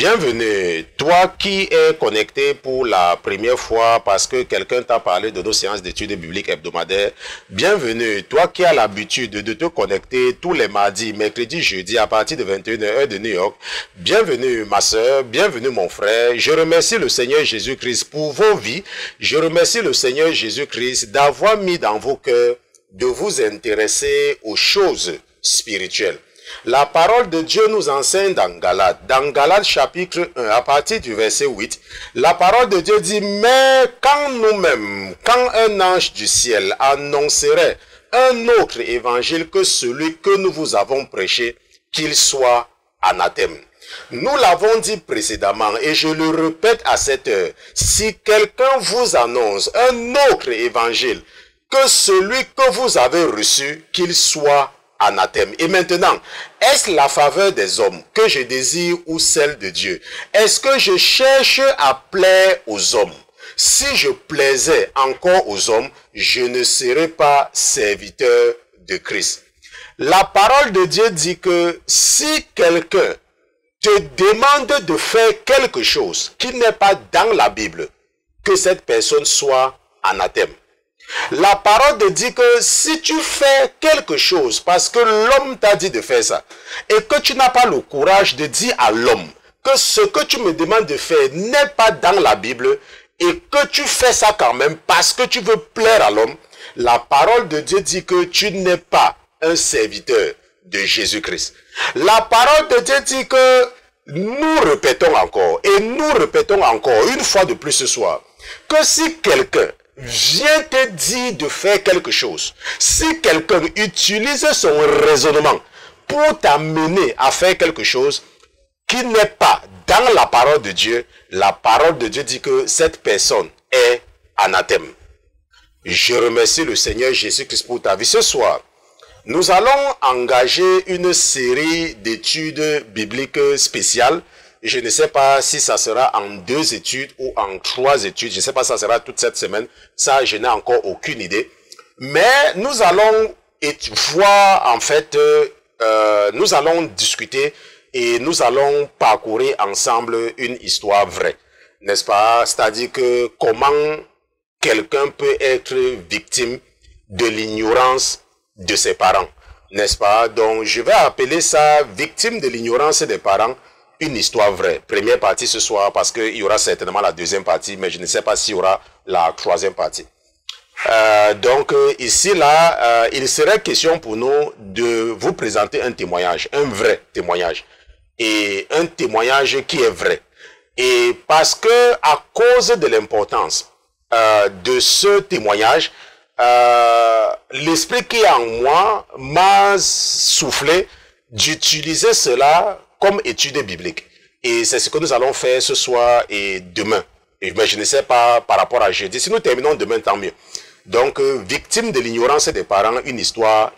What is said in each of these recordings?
Bienvenue, toi qui es connecté pour la première fois parce que quelqu'un t'a parlé de nos séances d'études bibliques hebdomadaires. Bienvenue, toi qui as l'habitude de te connecter tous les mardis, mercredis, jeudis à partir de 21h heure de New York. Bienvenue ma soeur, bienvenue mon frère. Je remercie le Seigneur Jésus-Christ pour vos vies. Je remercie le Seigneur Jésus-Christ d'avoir mis dans vos cœurs de vous intéresser aux choses spirituelles. La parole de Dieu nous enseigne dans Galates chapitre 1, à partir du verset 8, la parole de Dieu dit, mais quand nous-mêmes, quand un ange du ciel annoncerait un autre évangile que celui que nous vous avons prêché, qu'il soit anathème. Nous l'avons dit précédemment et je le répète à cette heure, si quelqu'un vous annonce un autre évangile que celui que vous avez reçu, qu'il soit anathème. Et maintenant, est-ce la faveur des hommes que je désire ou celle de Dieu? Est-ce que je cherche à plaire aux hommes? Si je plaisais encore aux hommes, je ne serais pas serviteur de Christ. La parole de Dieu dit que si quelqu'un te demande de faire quelque chose qui n'est pas dans la Bible, que cette personne soit anathème. La parole te dit que si tu fais quelque chose parce que l'homme t'a dit de faire ça et que tu n'as pas le courage de dire à l'homme que ce que tu me demandes de faire n'est pas dans la Bible et que tu fais ça quand même parce que tu veux plaire à l'homme, la parole de Dieu dit que tu n'es pas un serviteur de Jésus-Christ. La parole de Dieu dit que nous répétons encore et nous répétons encore une fois de plus ce soir que si quelqu'un vient te dire de faire quelque chose, si quelqu'un utilise son raisonnement pour t'amener à faire quelque chose qui n'est pas dans la parole de Dieu, la parole de Dieu dit que cette personne est anathème. Je remercie le Seigneur Jésus-Christ pour ta vie. Ce soir, nous allons engager une série d'études bibliques spéciales. Je ne sais pas si ça sera en 2 études ou en 3 études. Je ne sais pas si ça sera toute cette semaine. Ça, je n'ai encore aucune idée. Mais nous allons voir, en fait, nous allons discuter et nous allons parcourir ensemble une histoire vraie. N'est-ce pas? C'est-à-dire que comment quelqu'un peut être victime de l'ignorance de ses parents. N'est-ce pas? Donc, je vais appeler ça victime de l'ignorance des parents. Une histoire vraie. Première partie ce soir parce qu'il y aura certainement la deuxième partie, mais je ne sais pas s'il y aura la troisième partie. Donc ici, là, il serait question pour nous de vous présenter un témoignage, un vrai témoignage. Et un témoignage qui est vrai. Et parce que à cause de l'importance de ce témoignage, l'esprit qui est en moi m'a soufflé d'utiliser cela comme étude biblique. Et c'est ce que nous allons faire ce soir et demain. Mais je ne sais pas par rapport à jeudi. Si nous terminons demain, tant mieux. Donc, victime de l'ignorance des parents, une histoire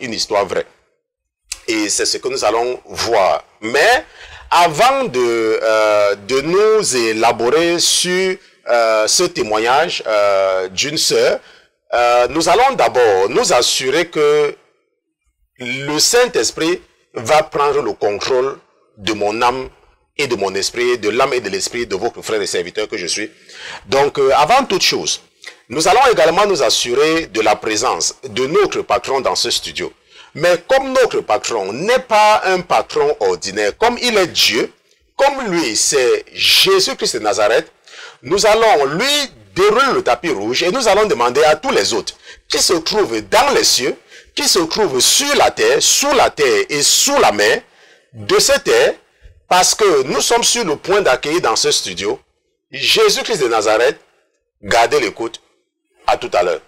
vraie. Et c'est ce que nous allons voir. Mais, avant de nous élaborer sur ce témoignage d'une sœur, nous allons d'abord nous assurer que le Saint-Esprit va prendre le contrôle de mon âme et de mon esprit, de l'âme et de l'esprit de vos frères et serviteurs que je suis. Donc, avant toute chose, nous allons également nous assurer de la présence de notre patron dans ce studio. Mais comme notre patron n'est pas un patron ordinaire, comme il est Dieu, comme lui c'est Jésus-Christ de Nazareth, nous allons lui dérouler le tapis rouge et nous allons demander à tous les autres qui se trouvent dans les cieux, qui se trouvent sur la terre, sous la terre et sous la mer, de cette terre, parce que nous sommes sur le point d'accueillir dans ce studio Jésus-Christ de Nazareth. Gardez l'écoute. À tout à l'heure.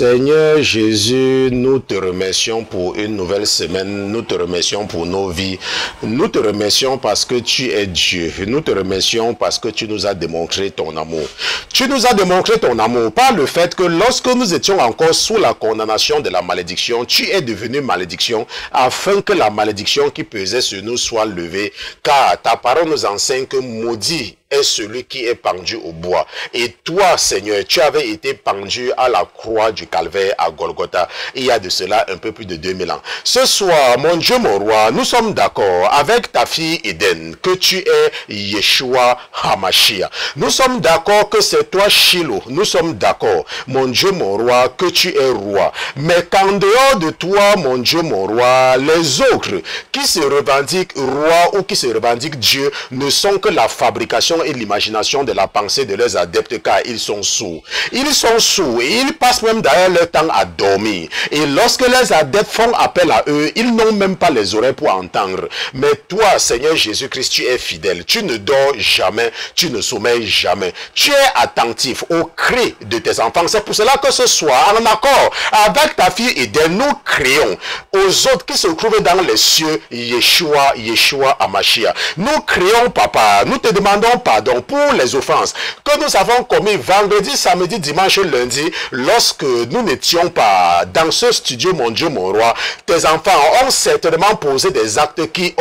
Seigneur Jésus, nous te remercions pour une nouvelle semaine. Nous te remercions pour nos vies. Nous te remercions parce que tu es Dieu. Nous te remercions parce que tu nous as démontré ton amour. Tu nous as démontré ton amour par le fait que lorsque nous étions encore sous la condamnation de la malédiction, tu es devenu malédiction afin que la malédiction qui pesait sur nous soit levée. Car ta parole nous enseigne que maudit est celui qui est pendu au bois. Et toi, Seigneur, tu avais été pendu à la croix du Calvaire à Golgotha. Il y a de cela un peu plus de 2000 ans. Ce soir, mon Dieu, mon roi, nous sommes d'accord avec ta fille Eden que tu es Yeshua HaMashiach. Nous sommes d'accord que c'est toi Shiloh. Nous sommes d'accord, mon Dieu, mon roi, que tu es roi. Mais qu'en dehors de toi, mon Dieu, mon roi, les autres qui se revendiquent roi ou qui se revendiquent Dieu ne sont que la fabrication et l'imagination de la pensée de leurs adeptes, car ils sont sourds. Ils sont sourds et ils passent même d'ailleurs leur temps à dormir. Et lorsque les adeptes font appel à eux, ils n'ont même pas les oreilles pour entendre. Mais toi, Seigneur Jésus-Christ, tu es fidèle. Tu ne dors jamais, tu ne sommeilles jamais. Tu es attentif aux cris de tes enfants. C'est pour cela que ce soir, en accord avec ta fille Eden, nous crions aux autres qui se trouvent dans les cieux, Yeshua HaMashiach. Nous crions, Papa, nous te demandons pardon pour les offenses que nous avons commis vendredi, samedi, dimanche, lundi, lorsque nous n'étions pas dans ce studio, mon Dieu, mon roi. Tes enfants ont certainement posé des actes qui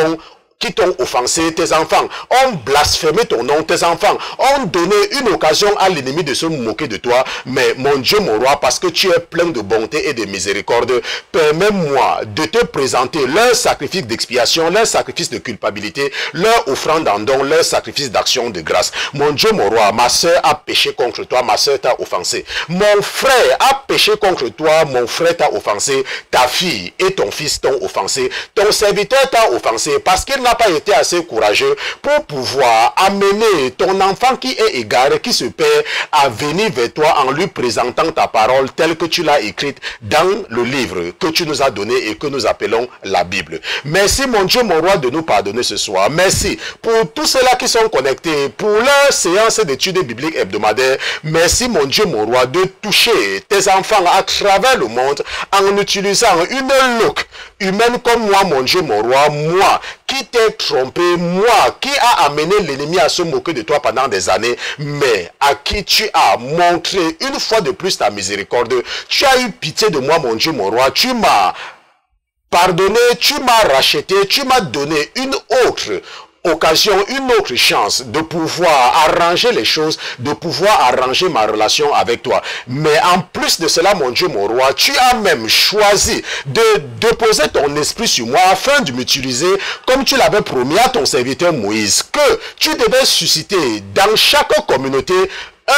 t'ont offensé, tes enfants ont blasphémé ton nom, tes enfants ont donné une occasion à l'ennemi de se moquer de toi. Mais mon Dieu, mon roi, parce que tu es plein de bonté et de miséricorde, permets-moi de te présenter leur sacrifice d'expiation, leur sacrifice de culpabilité, leur offrande en don, leur sacrifice d'action de grâce. Mon Dieu, mon roi, ma soeur a péché contre toi, ma soeur t'a offensé. Mon frère a péché contre toi, mon frère t'a offensé. Ta fille et ton fils t'ont offensé. Ton serviteur t'a offensé parce qu'il n'a pas été assez courageux pour pouvoir amener ton enfant qui est égaré, qui se perd, à venir vers toi en lui présentant ta parole telle que tu l'as écrite dans le livre que tu nous as donné et que nous appelons la Bible. Merci, mon Dieu, mon roi, de nous pardonner ce soir. Merci pour tous ceux-là qui sont connectés pour leur séance d'études bibliques hebdomadaires. Merci, mon Dieu, mon roi, de toucher tes enfants à travers le monde en utilisant une look humaine comme moi, mon Dieu, mon roi, moi qui t'ai trompé, moi qui a amené l'ennemi à se moquer de toi pendant des années, mais à qui tu as montré une fois de plus ta miséricorde. Tu as eu pitié de moi, mon Dieu, mon roi. Tu m'as pardonné, tu m'as racheté, tu m'as donné une autre occasion, une autre chance de pouvoir arranger les choses, de pouvoir arranger ma relation avec toi. Mais en plus de cela, mon Dieu, mon roi, tu as même choisi de déposer ton esprit sur moi afin de m'utiliser comme tu l'avais promis à ton serviteur Moïse, que tu devais susciter dans chaque communauté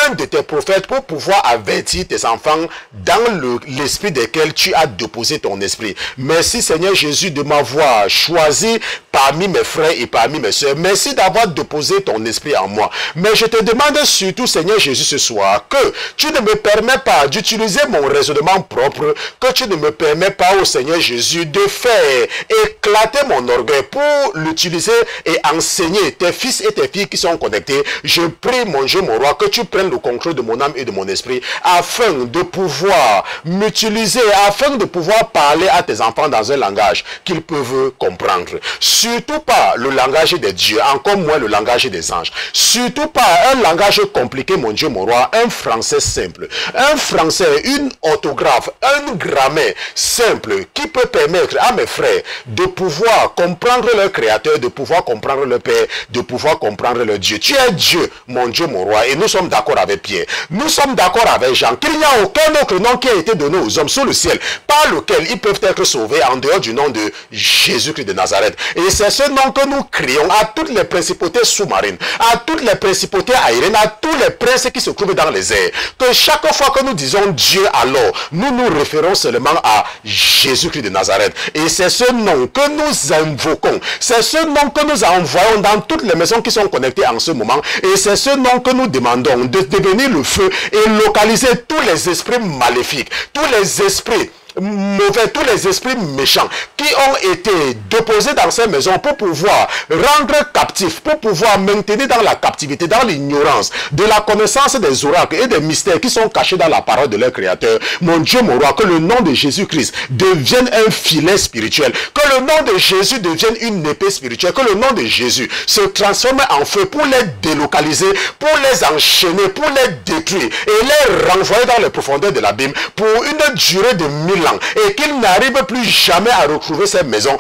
un de tes prophètes pour pouvoir avertir tes enfants dans l'esprit desquels tu as déposé ton esprit. Merci, Seigneur Jésus, de m'avoir choisi parmi mes frères et parmi mes soeurs. Merci d'avoir déposé ton esprit en moi. Mais je te demande surtout, Seigneur Jésus, ce soir, que tu ne me permets pas d'utiliser mon raisonnement propre, que tu ne me permets pas, au Seigneur Jésus, de faire éclater mon orgueil pour l'utiliser et enseigner tes fils et tes filles qui sont connectés. Je prie, mon Dieu, mon roi, que tu prennes le contrôle de mon âme et de mon esprit afin de pouvoir m'utiliser, afin de pouvoir parler à tes enfants dans un langage qu'ils peuvent comprendre. Surtout pas le langage des dieux, encore moins le langage des anges. Surtout pas un langage compliqué, mon Dieu, mon roi, un français simple. Un français, une orthographe, une grammaire simple qui peut permettre à mes frères de pouvoir comprendre leur créateur, de pouvoir comprendre leur Père, de pouvoir comprendre leur Dieu. Tu es Dieu, mon Dieu, mon roi, et nous sommes d'accord avec Pierre. Nous sommes d'accord avec Jean qu'il n'y a aucun autre nom qui a été donné aux hommes sous le ciel par lequel ils peuvent être sauvés en dehors du nom de Jésus-Christ de Nazareth. Et c'est ce nom que nous crions à toutes les principautés sous-marines, à toutes les principautés aériennes, à tous les princes qui se trouvent dans les airs. Que chaque fois que nous disons Dieu, alors nous nous référons seulement à Jésus-Christ de Nazareth. Et c'est ce nom que nous invoquons. C'est ce nom que nous envoyons dans toutes les maisons qui sont connectées en ce moment. Et c'est ce nom que nous demandons de devenir le feu et localiser tous les esprits maléfiques, tous les esprits mauvais, tous les esprits méchants qui ont été déposés dans ces maisons pour pouvoir rendre captifs, pour pouvoir maintenir dans la captivité, dans l'ignorance de la connaissance des oracles et des mystères qui sont cachés dans la parole de leur Créateur. Mon Dieu, mon roi, que le nom de Jésus-Christ devienne un filet spirituel, que le nom de Jésus devienne une épée spirituelle, que le nom de Jésus se transforme en feu pour les délocaliser, pour les enchaîner, pour les détruire et les renvoyer dans les profondeurs de l'abîme pour une durée de 1000 ans et qu'ils n'arrivent plus jamais à retrouver ces maisons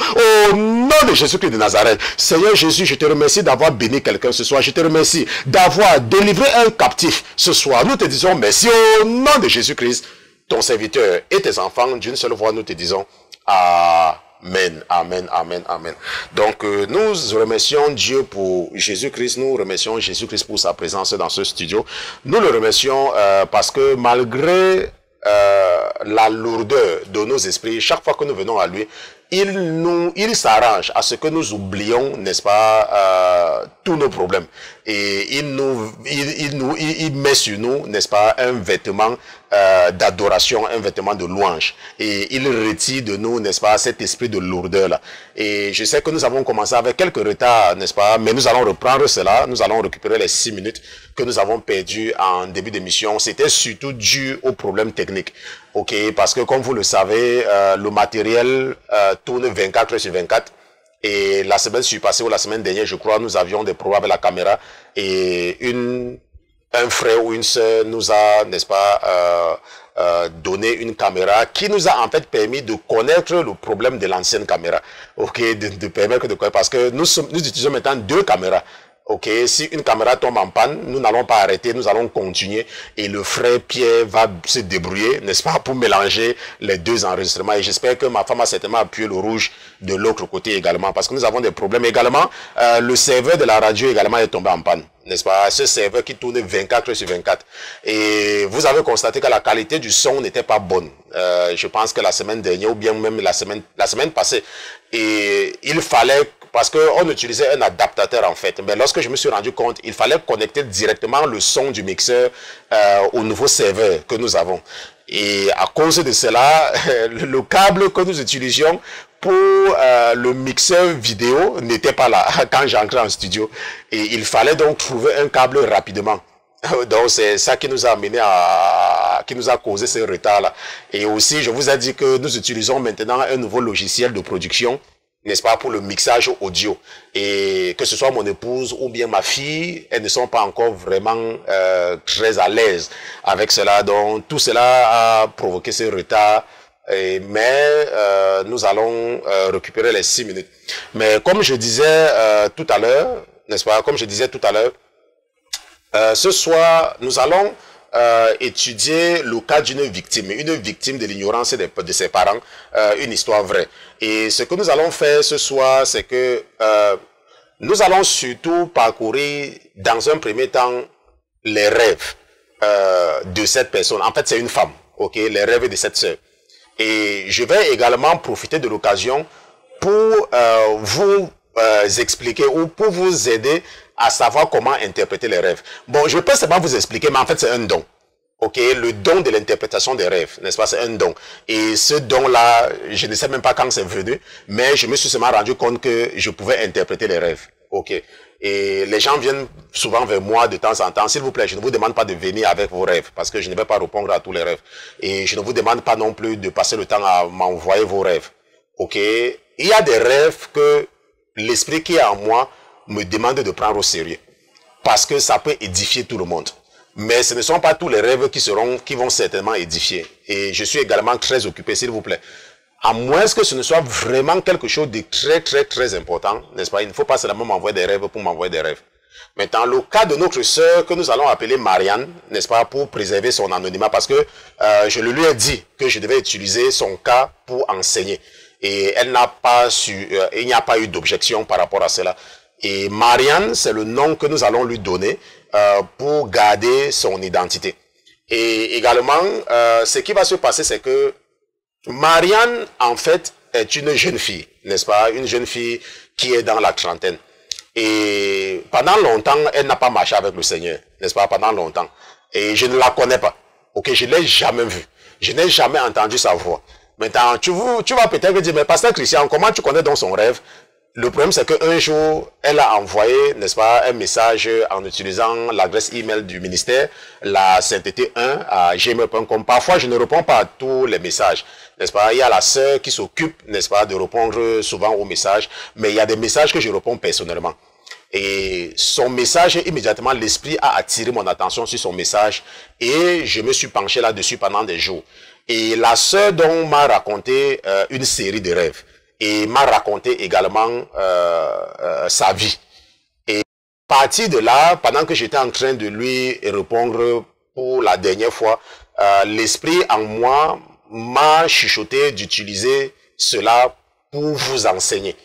au nom de Jésus-Christ de Nazareth. Seigneur Jésus, je te remercie d'avoir béni quelqu'un ce soir. Je te remercie d'avoir délivré un captif ce soir. Nous te disons merci au nom de Jésus-Christ, ton serviteur et tes enfants. D'une seule voix, nous te disons Amen, amen, amen, amen. Donc, nous remercions Dieu pour Jésus-Christ. Nous remercions Jésus-Christ pour sa présence dans ce studio. Nous le remercions parce que malgré la lourdeur de nos esprits, chaque fois que nous venons à lui, il s'arrange à ce que nous oublions, n'est-ce pas, tous nos problèmes. Et il met sur nous, n'est-ce pas, un vêtement d'adoration, un vêtement de louange. Et il retire de nous, n'est-ce pas, cet esprit de lourdeur-là. Et je sais que nous avons commencé avec quelques retards, n'est-ce pas, mais nous allons reprendre cela. Nous allons récupérer les 6 minutes que nous avons perdues en début d'émission. C'était surtout dû aux problèmes techniques. Ok, parce que comme vous le savez, le matériel tourne 24 heures sur 24. Et la semaine surpassée ou la semaine dernière, je crois, nous avions des problèmes avec la caméra. Et un frère ou une sœur nous a, n'est-ce pas, donné une caméra qui nous a en fait permis de connaître le problème de l'ancienne caméra. Ok, de permettre de connaître, parce que nous utilisons maintenant 2 caméras. Ok, si une caméra tombe en panne, nous n'allons pas arrêter, nous allons continuer et le frère Pierre va se débrouiller, n'est-ce pas, pour mélanger les 2 enregistrements. Et j'espère que ma femme a certainement appuyé le rouge de l'autre côté également, parce que nous avons des problèmes également. Le serveur de la radio également est tombé en panne, n'est-ce pas, ce serveur qui tourne 24 heures sur 24. Et vous avez constaté que la qualité du son n'était pas bonne. Je pense que la semaine dernière ou bien même la semaine passée. Et il fallait, parce qu'on utilisait un adaptateur en fait. Mais lorsque je me suis rendu compte, il fallait connecter directement le son du mixeur au nouveau serveur que nous avons. Et à cause de cela, le câble que nous utilisions pour le mixeur vidéo n'était pas là quand j'entrais en studio. Et il fallait donc trouver un câble rapidement. Donc c'est ça qui nous a amené qui nous a causé ce retard-là. Et aussi, je vous ai dit que nous utilisons maintenant un nouveau logiciel de production, n'est-ce pas, pour le mixage audio. Et que ce soit mon épouse ou bien ma fille, elles ne sont pas encore vraiment très à l'aise avec cela. Donc tout cela a provoqué ce retard. Mais nous allons récupérer les 6 minutes. Mais comme je disais tout à l'heure, n'est-ce pas, comme je disais tout à l'heure, ce soir, nous allons étudier le cas d'une victime de l'ignorance de ses parents, une histoire vraie. Et ce que nous allons faire ce soir, c'est que nous allons surtout parcourir dans un premier temps les rêves de cette personne. En fait, c'est une femme, ok, les rêves de cette sœur. Et je vais également profiter de l'occasion pour vous expliquer ou pour vous aider à savoir comment interpréter les rêves. Bon, je peux seulement vous expliquer, mais en fait, c'est un don. Ok, le don de l'interprétation des rêves, n'est-ce pas, c'est un don. Et ce don-là, je ne sais même pas quand c'est venu, mais je me suis seulement rendu compte que je pouvais interpréter les rêves. Ok. Et les gens viennent souvent vers moi de temps en temps. S'il vous plaît, je ne vous demande pas de venir avec vos rêves, parce que je ne vais pas répondre à tous les rêves. Et je ne vous demande pas non plus de passer le temps à m'envoyer vos rêves. Ok. Il y a des rêves que l'esprit qui est en moi me demande de prendre au sérieux, parce que ça peut édifier tout le monde. Mais ce ne sont pas tous les rêves qui vont certainement édifier. Et je suis également très occupé, s'il vous plaît. À moins que ce ne soit vraiment quelque chose de très, très, très important, n'est-ce pas? Il ne faut pas seulement m'envoyer des rêves pour m'envoyer des rêves. Maintenant, le cas de notre sœur que nous allons appeler Marianne, n'est-ce pas, pour préserver son anonymat, parce que je le lui ai dit que je devais utiliser son cas pour enseigner. Et elle n'a pas il n'y a pas eu d'objection par rapport à cela. Et Marianne, c'est le nom que nous allons lui donner pour garder son identité. Et également, ce qui va se passer, c'est que Marianne, en fait, est une jeune fille, n'est-ce pas? Une jeune fille qui est dans la trentaine. Et pendant longtemps, elle n'a pas marché avec le Seigneur, n'est-ce pas? Pendant longtemps. Et je ne la connais pas. Ok, je ne l'ai jamais vue. Je n'ai jamais entendu sa voix. Maintenant, tu vas peut-être dire, mais pasteur Christian, comment tu connais donc son rêve? Le problème, c'est qu'un jour, elle a envoyé, n'est-ce pas, un message en utilisant l'adresse email du ministère, la sainteté1 à gmail.com. Parfois, je ne réponds pas à tous les messages, n'est-ce pas? Il y a la sœur qui s'occupe, n'est-ce pas, de répondre souvent aux messages, mais il y a des messages que je réponds personnellement. Et son message, immédiatement, l'esprit a attiré mon attention sur son message et je me suis penché là-dessus pendant des jours. Et la sœur dont m'a raconté une série de rêves. Et m'a raconté également sa vie. Et à partir de là, pendant que j'étais en train de lui répondre pour la dernière fois, l'esprit en moi m'a chuchoté d'utiliser cela pour vous enseigner.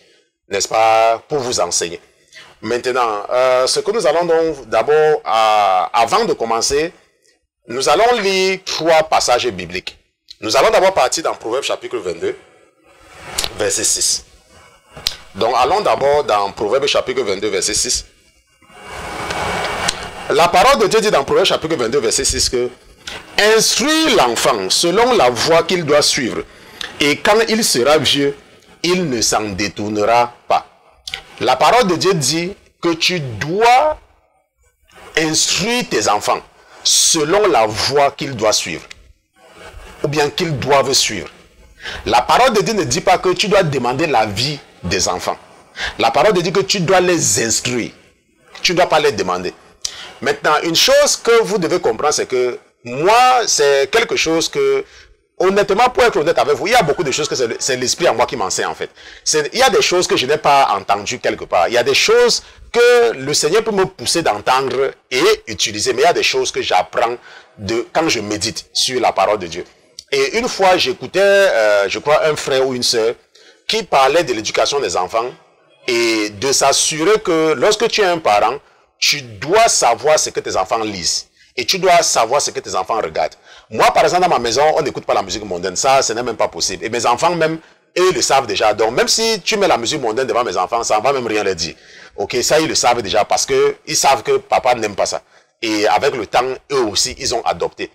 N'est-ce pas? Pour vous enseigner. Maintenant, ce que nous allons donc d'abord, avant de commencer, nous allons lire 3 passages bibliques. Nous allons d'abord partir dans Proverbes chapitre 22. Verset 6. Donc, allons d'abord dans Proverbes chapitre 22, verset 6. La parole de Dieu dit dans Proverbes chapitre 22, verset 6 que « Instruis l'enfant selon la voie qu'il doit suivre, et quand il sera vieux, il ne s'en détournera pas. » La parole de Dieu dit que tu dois instruire tes enfants selon la voie qu'ils doivent suivre, ou bien qu'ils doivent suivre. La parole de Dieu ne dit pas que tu dois demander l'avis des enfants. La parole de Dieu dit que tu dois les instruire. Tu ne dois pas les demander. Maintenant, une chose que vous devez comprendre, c'est que moi, c'est quelque chose que, honnêtement, pour être honnête avec vous, il y a beaucoup de choses que c'est l'esprit en moi qui m'enseigne en fait. Il y a des choses que je n'ai pas entendues quelque part. Il y a des choses que le Seigneur peut me pousser d'entendre et utiliser. Mais il y a des choses que j'apprends quand je médite sur la parole de Dieu. Et une fois, j'écoutais, je crois, un frère ou une sœur qui parlait de l'éducation des enfants et de s'assurer que lorsque tu es un parent, tu dois savoir ce que tes enfants lisent et tu dois savoir ce que tes enfants regardent. Moi, par exemple, dans ma maison, on n'écoute pas la musique mondaine. Ça, ce n'est même pas possible. Et mes enfants, même, eux, le savent déjà. Donc, même si tu mets la musique mondaine devant mes enfants, ça ne va même rien leur dire. Ok, ça, ils le savent déjà parce que ils savent que papa n'aime pas ça. Et avec le temps, eux aussi, ils ont adopté.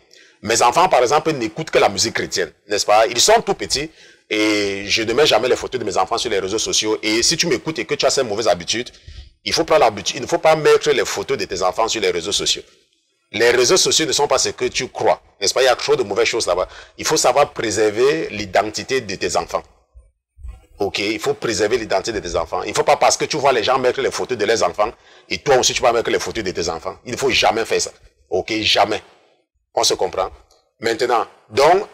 Mes enfants, par exemple, n'écoutent que la musique chrétienne, n'est-ce pas? Ils sont tout petits et je ne mets jamais les photos de mes enfants sur les réseaux sociaux. Et si tu m'écoutes et que tu as ces mauvaises habitudes, il faut prendre l'habitude. Il ne faut pas mettre les photos de tes enfants sur les réseaux sociaux. Les réseaux sociaux ne sont pas ce que tu crois, n'est-ce pas? Il y a trop de mauvaises choses là-bas. Il faut savoir préserver l'identité de tes enfants. Ok, il faut préserver l'identité de tes enfants. Il ne faut pas parce que tu vois les gens mettre les photos de leurs enfants et toi aussi tu vas mettre les photos de tes enfants. Il ne faut jamais faire ça. Ok, jamais. On se comprend. Maintenant, donc,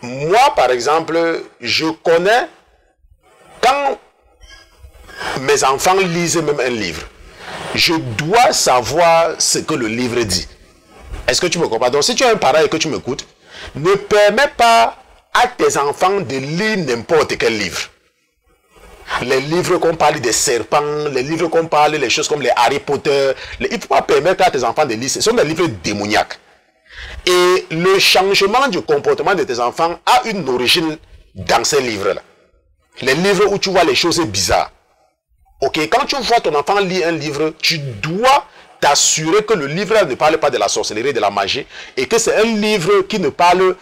moi, par exemple, je connais, quand mes enfants lisent même un livre, je dois savoir ce que le livre dit. Est-ce que tu me comprends? Donc, si tu es un parent et que tu m'écoutes, ne permets pas à tes enfants de lire n'importe quel livre. Les livres qu'on parle des serpents, les livres qu'on parle des choses comme les Harry Potter, il ne faut pas permettre à tes enfants de lire. Ce sont des livres démoniaques. Et le changement du comportement de tes enfants a une origine dans ces livres-là. Les livres où tu vois les choses bizarres. Ok, quand tu vois ton enfant lire un livre, tu dois t'assurer que le livre ne parle pas de la sorcellerie, de la magie, et que c'est un livre qui ne parle...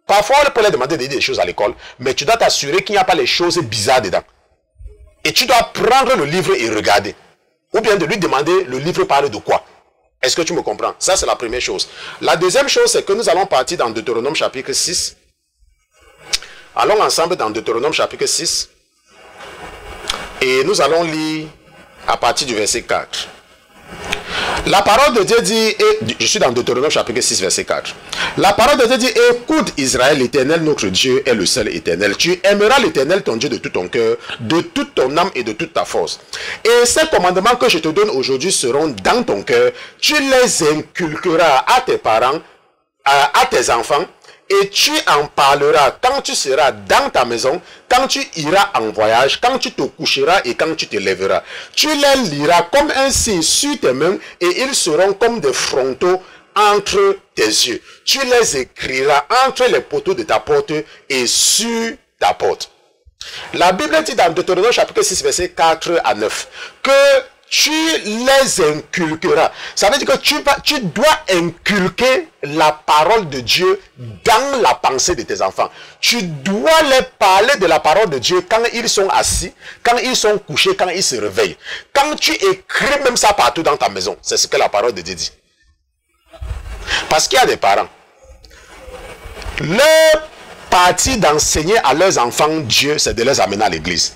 Parfois, on peut leur demander de dire des choses à l'école, mais tu dois t'assurer qu'il n'y a pas les choses bizarres dedans. Et tu dois prendre le livre et regarder. Ou bien de lui demander, le livre parle de quoi? Est-ce que tu me comprends? Ça, c'est la première chose. La deuxième chose, c'est que nous allons partir dans Deutéronome chapitre 6. Allons ensemble dans Deutéronome chapitre 6. Et nous allons lire à partir du verset 4. La parole de Dieu dit, je suis dans Deutéronome chapitre 6, verset 4. La parole de Dieu dit, écoute Israël, l'Éternel notre Dieu est le seul éternel. Tu aimeras l'Éternel ton Dieu de tout ton cœur, de toute ton âme et de toute ta force. Et ces commandements que je te donne aujourd'hui seront dans ton cœur. Tu les inculqueras à tes parents, à tes enfants. Et tu en parleras quand tu seras dans ta maison, quand tu iras en voyage, quand tu te coucheras et quand tu te lèveras. Tu les liras comme un signe sur tes mains et ils seront comme des frontaux entre tes yeux. Tu les écriras entre les poteaux de ta porte et sur ta porte. La Bible dit dans Deutéronome chapitre 6 verset 4 à 9 que tu les inculqueras. Ça veut dire que tu dois inculquer la parole de Dieu dans la pensée de tes enfants. Tu dois les parler de la parole de Dieu quand ils sont assis, quand ils sont couchés, quand ils se réveillent. Quand tu écris même ça partout dans ta maison, c'est ce que la parole de Dieu dit. Parce qu'il y a des parents. Leur partie d'enseigner à leurs enfants Dieu, c'est de les amener à l'église.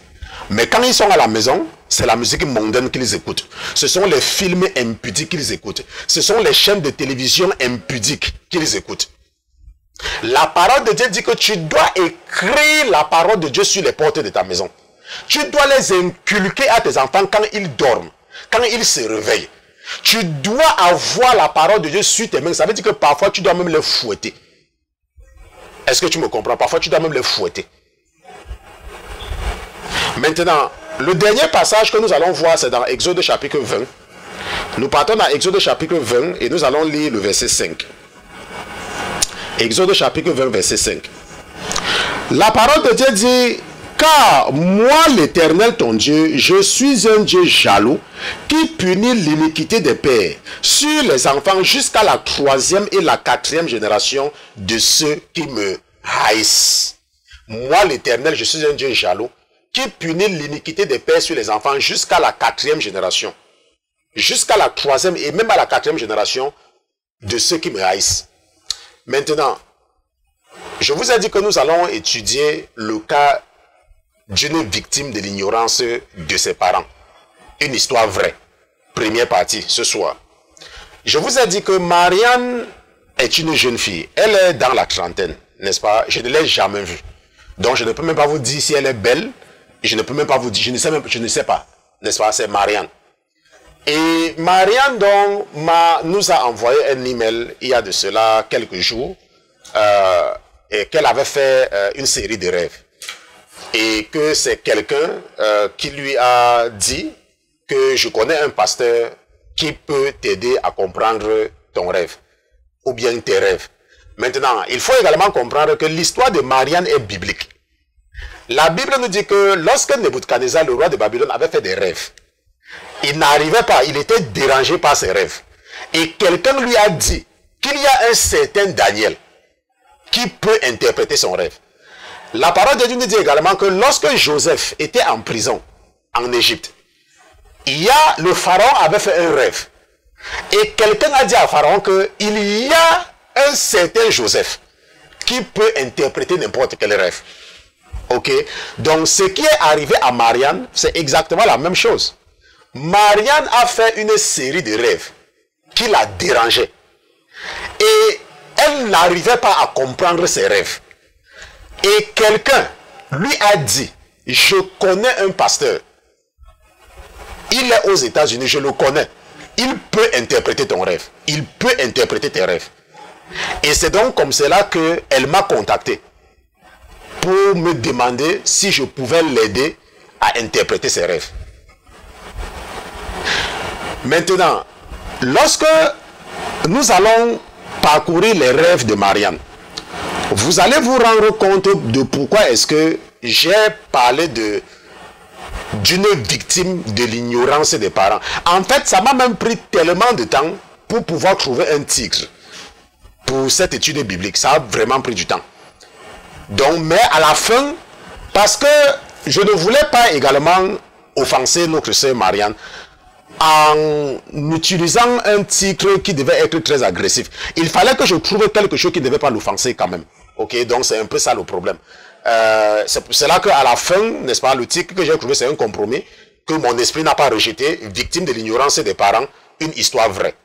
Mais quand ils sont à la maison, c'est la musique mondaine qu'ils écoutent. Ce sont les films impudiques qu'ils écoutent. Ce sont les chaînes de télévision impudiques qu'ils écoutent. La parole de Dieu dit que tu dois écrire la parole de Dieu sur les portes de ta maison. Tu dois les inculquer à tes enfants quand ils dorment, quand ils se réveillent. Tu dois avoir la parole de Dieu sur tes mains. Ça veut dire que parfois tu dois même les fouetter. Est-ce que tu me comprends? Parfois tu dois même les fouetter. Maintenant, le dernier passage que nous allons voir, c'est dans Exode chapitre 20. Nous partons dans Exode chapitre 20 et nous allons lire le verset 5. Exode chapitre 20, verset 5. La parole de Dieu dit: car moi, l'Éternel ton Dieu, je suis un Dieu jaloux qui punit l'iniquité des pères sur les enfants jusqu'à la 3e et la 4e génération de ceux qui me haïssent. Moi, l'Éternel, je suis un Dieu jaloux qui punit l'iniquité des pères sur les enfants jusqu'à la 4e génération. Jusqu'à la 3e et même à la 4e génération de ceux qui me haïssent. Maintenant, je vous ai dit que nous allons étudier le cas d'une victime de l'ignorance de ses parents. Une histoire vraie. Première partie, ce soir. Je vous ai dit que Marianne est une jeune fille. Elle est dans la trentaine, n'est-ce pas? Je ne l'ai jamais vue. Donc je ne peux même pas vous dire si elle est belle. Je ne peux même pas vous dire, je ne sais pas, n'est-ce pas, c'est Marianne. Et Marianne donc nous a envoyé un email il y a de cela quelques jours et qu'elle avait fait une série de rêves. Et que c'est quelqu'un qui lui a dit que je connais un pasteur qui peut t'aider à comprendre ton rêve ou bien tes rêves. Maintenant, il faut également comprendre que l'histoire de Marianne est biblique. La Bible nous dit que lorsque Nebuchadnezzar, le roi de Babylone, avait fait des rêves, il n'arrivait pas, il était dérangé par ses rêves. Et quelqu'un lui a dit qu'il y a un certain Daniel qui peut interpréter son rêve. La parole de Dieu nous dit également que lorsque Joseph était en prison en Égypte, le pharaon avait fait un rêve. Et quelqu'un a dit à Pharaon qu'il y a un certain Joseph qui peut interpréter n'importe quel rêve. Ok, donc ce qui est arrivé à Marianne, c'est exactement la même chose. Marianne a fait une série de rêves qui la dérangeaient. Et elle n'arrivait pas à comprendre ses rêves. Et quelqu'un lui a dit: je connais un pasteur. Il est aux États-Unis, je le connais. Il peut interpréter ton rêve. Il peut interpréter tes rêves. Et c'est donc comme cela qu'elle m'a contacté pour me demander si je pouvais l'aider à interpréter ses rêves. Maintenant, lorsque nous allons parcourir les rêves de Marianne, vous allez vous rendre compte de pourquoi est-ce que j'ai parlé d'une victime de l'ignorance des parents. En fait, ça m'a même pris tellement de temps pour pouvoir trouver un titre pour cette étude biblique. Ça a vraiment pris du temps. Donc, mais à la fin, parce que je ne voulais pas également offenser notre sœur Marianne en utilisant un titre qui devait être très agressif. Il fallait que je trouve quelque chose qui ne devait pas l'offenser quand même. Ok, donc c'est un peu ça le problème. C'est là qu'à la fin, n'est-ce pas, le titre que j'ai trouvé, c'est un compromis que mon esprit n'a pas rejeté, victime de l'ignorance des parents, une histoire vraie.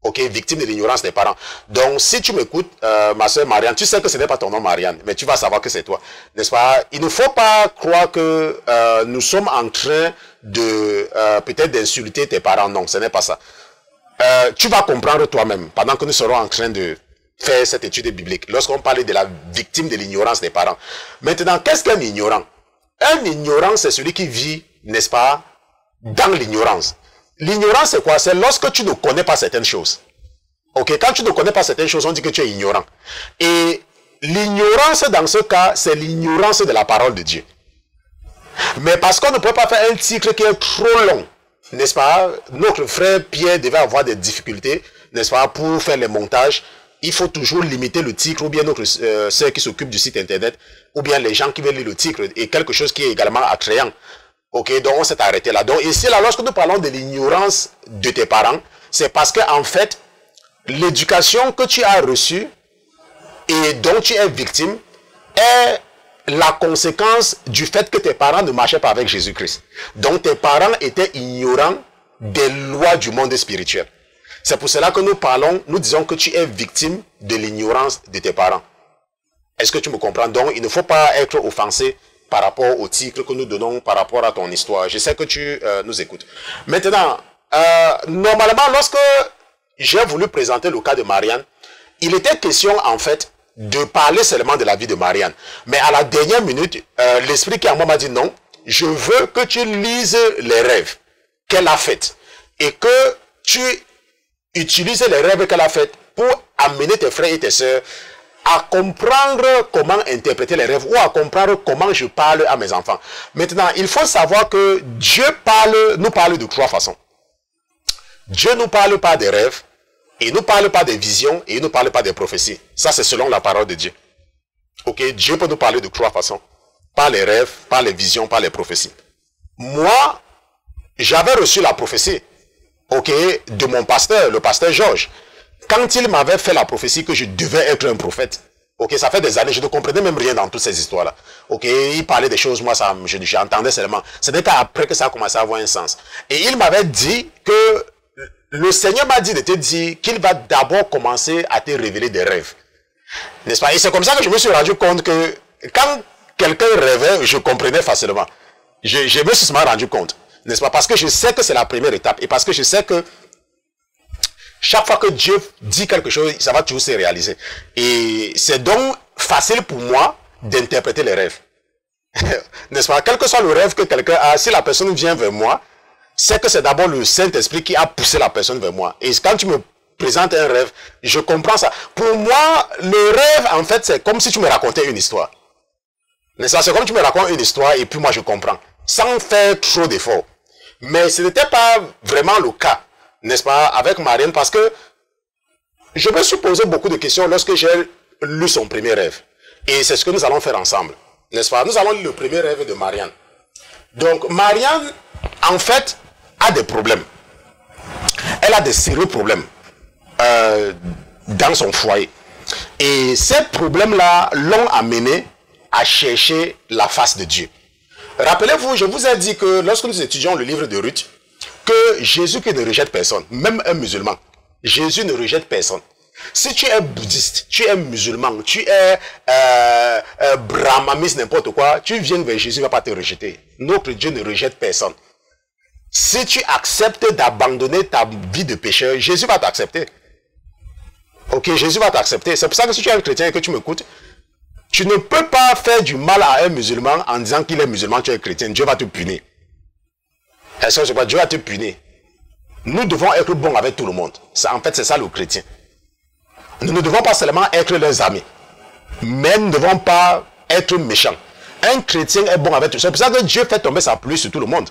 Ok, victime de l'ignorance des parents. Donc, si tu m'écoutes, ma soeur Marianne, tu sais que ce n'est pas ton nom Marianne, mais tu vas savoir que c'est toi, n'est-ce pas? Il ne faut pas croire que nous sommes en train de peut-être d'insulter tes parents. Non, ce n'est pas ça. Tu vas comprendre toi-même pendant que nous serons en train de faire cette étude biblique. Lorsqu'on parle de la victime de l'ignorance des parents. Maintenant, qu'est-ce qu'un ignorant? Un ignorant, c'est celui qui vit, n'est-ce pas, dans l'ignorance. L'ignorance, c'est quoi? C'est lorsque tu ne connais pas certaines choses. Ok, quand tu ne connais pas certaines choses, on dit que tu es ignorant. Et l'ignorance, dans ce cas, c'est l'ignorance de la parole de Dieu. Mais parce qu'on ne peut pas faire un titre qui est trop long, n'est-ce pas, notre frère Pierre devait avoir des difficultés, n'est-ce pas, pour faire les montages. Il faut toujours limiter le titre, ou bien notre sœur qui s'occupe du site internet, ou bien les gens qui veulent lire le titre, et quelque chose qui est également attrayant. Ok, donc on s'est arrêté là. Donc ici, là, lorsque nous parlons de l'ignorance de tes parents, c'est parce que en fait, l'éducation que tu as reçue et dont tu es victime est la conséquence du fait que tes parents ne marchaient pas avec Jésus-Christ. Donc tes parents étaient ignorants des lois du monde spirituel. C'est pour cela que nous parlons, nous disons que tu es victime de l'ignorance de tes parents. Est-ce que tu me comprends? Donc il ne faut pas être offensé par rapport au titre que nous donnons par rapport à ton histoire. Je sais que tu nous écoutes. Maintenant, normalement, lorsque j'ai voulu présenter le cas de Marianne, il était question en fait de parler seulement de la vie de Marianne. Mais à la dernière minute, l'esprit qui en moi m'a dit non, je veux que tu lises les rêves qu'elle a faits et que tu utilises les rêves qu'elle a faits pour amener tes frères et tes sœurs à comprendre comment interpréter les rêves ou à comprendre comment je parle à mes enfants. Maintenant, il faut savoir que Dieu nous parle de trois façons. Dieu nous parle pas des rêves, il nous parle pas des visions et il nous parle pas des prophéties. Ça, c'est selon la parole de Dieu. Ok, Dieu peut nous parler de trois façons. Par les rêves, par les visions, par les prophéties. Moi, j'avais reçu la prophétie, ok, de mon pasteur, le pasteur Georges. Quand il m'avait fait la prophétie que je devais être un prophète, ok, ça fait des années, je ne comprenais même rien dans toutes ces histoires-là. Ok, il parlait des choses, moi, j'entendais seulement. C'était qu'après que ça a commencé à avoir un sens. Et il m'avait dit que le Seigneur m'a dit de te dire qu'il va d'abord commencer à te révéler des rêves. N'est-ce pas? Et c'est comme ça que je me suis rendu compte que quand quelqu'un rêvait, je comprenais facilement. Je me suis seulement rendu compte. N'est-ce pas? Parce que je sais que c'est la première étape. Et parce que je sais que chaque fois que Dieu dit quelque chose, ça va toujours se réaliser. Et c'est donc facile pour moi d'interpréter les rêves. N'est-ce pas? Quel que soit le rêve que quelqu'un a, si la personne vient vers moi, c'est que c'est d'abord le Saint-Esprit qui a poussé la personne vers moi. Et quand tu me présentes un rêve, je comprends ça. Pour moi, le rêve, en fait, c'est comme si tu me racontais une histoire. N'est-ce pas? C'est comme si tu me racontes une histoire et puis moi je comprends. Sans faire trop d'efforts. Mais ce n'était pas vraiment le cas, n'est-ce pas, avec Marianne, parce que je me suis posé beaucoup de questions lorsque j'ai lu son premier rêve. Et c'est ce que nous allons faire ensemble, n'est-ce pas? Nous allons lire le premier rêve de Marianne. Donc, Marianne, en fait, a des problèmes. Elle a des sérieux problèmes dans son foyer. Et ces problèmes-là l'ont amené à chercher la face de Dieu. Rappelez-vous, je vous ai dit que lorsque nous étudions le livre de Ruth, que Jésus qui ne rejette personne, même un musulman, Jésus ne rejette personne. Si tu es bouddhiste, tu es musulman, tu es brahmaniste, n'importe quoi, tu viens vers Jésus, il ne va pas te rejeter. Notre Dieu ne rejette personne. Si tu acceptes d'abandonner ta vie de pécheur, Jésus va t'accepter. Ok, Jésus va t'accepter. C'est pour ça que si tu es un chrétien et que tu m'écoutes, tu ne peux pas faire du mal à un musulman en disant qu'il est musulman, tu es chrétien. Dieu va te punir. Est-ce que je sais pas, Dieu va te punir. Nous devons être bons avec tout le monde. En fait, c'est ça le chrétien. Nous ne devons pas seulement être leurs amis, mais nous ne devons pas être méchants. Un chrétien est bon avec tout. C'est pour ça que Dieu fait tomber sa pluie sur tout le monde.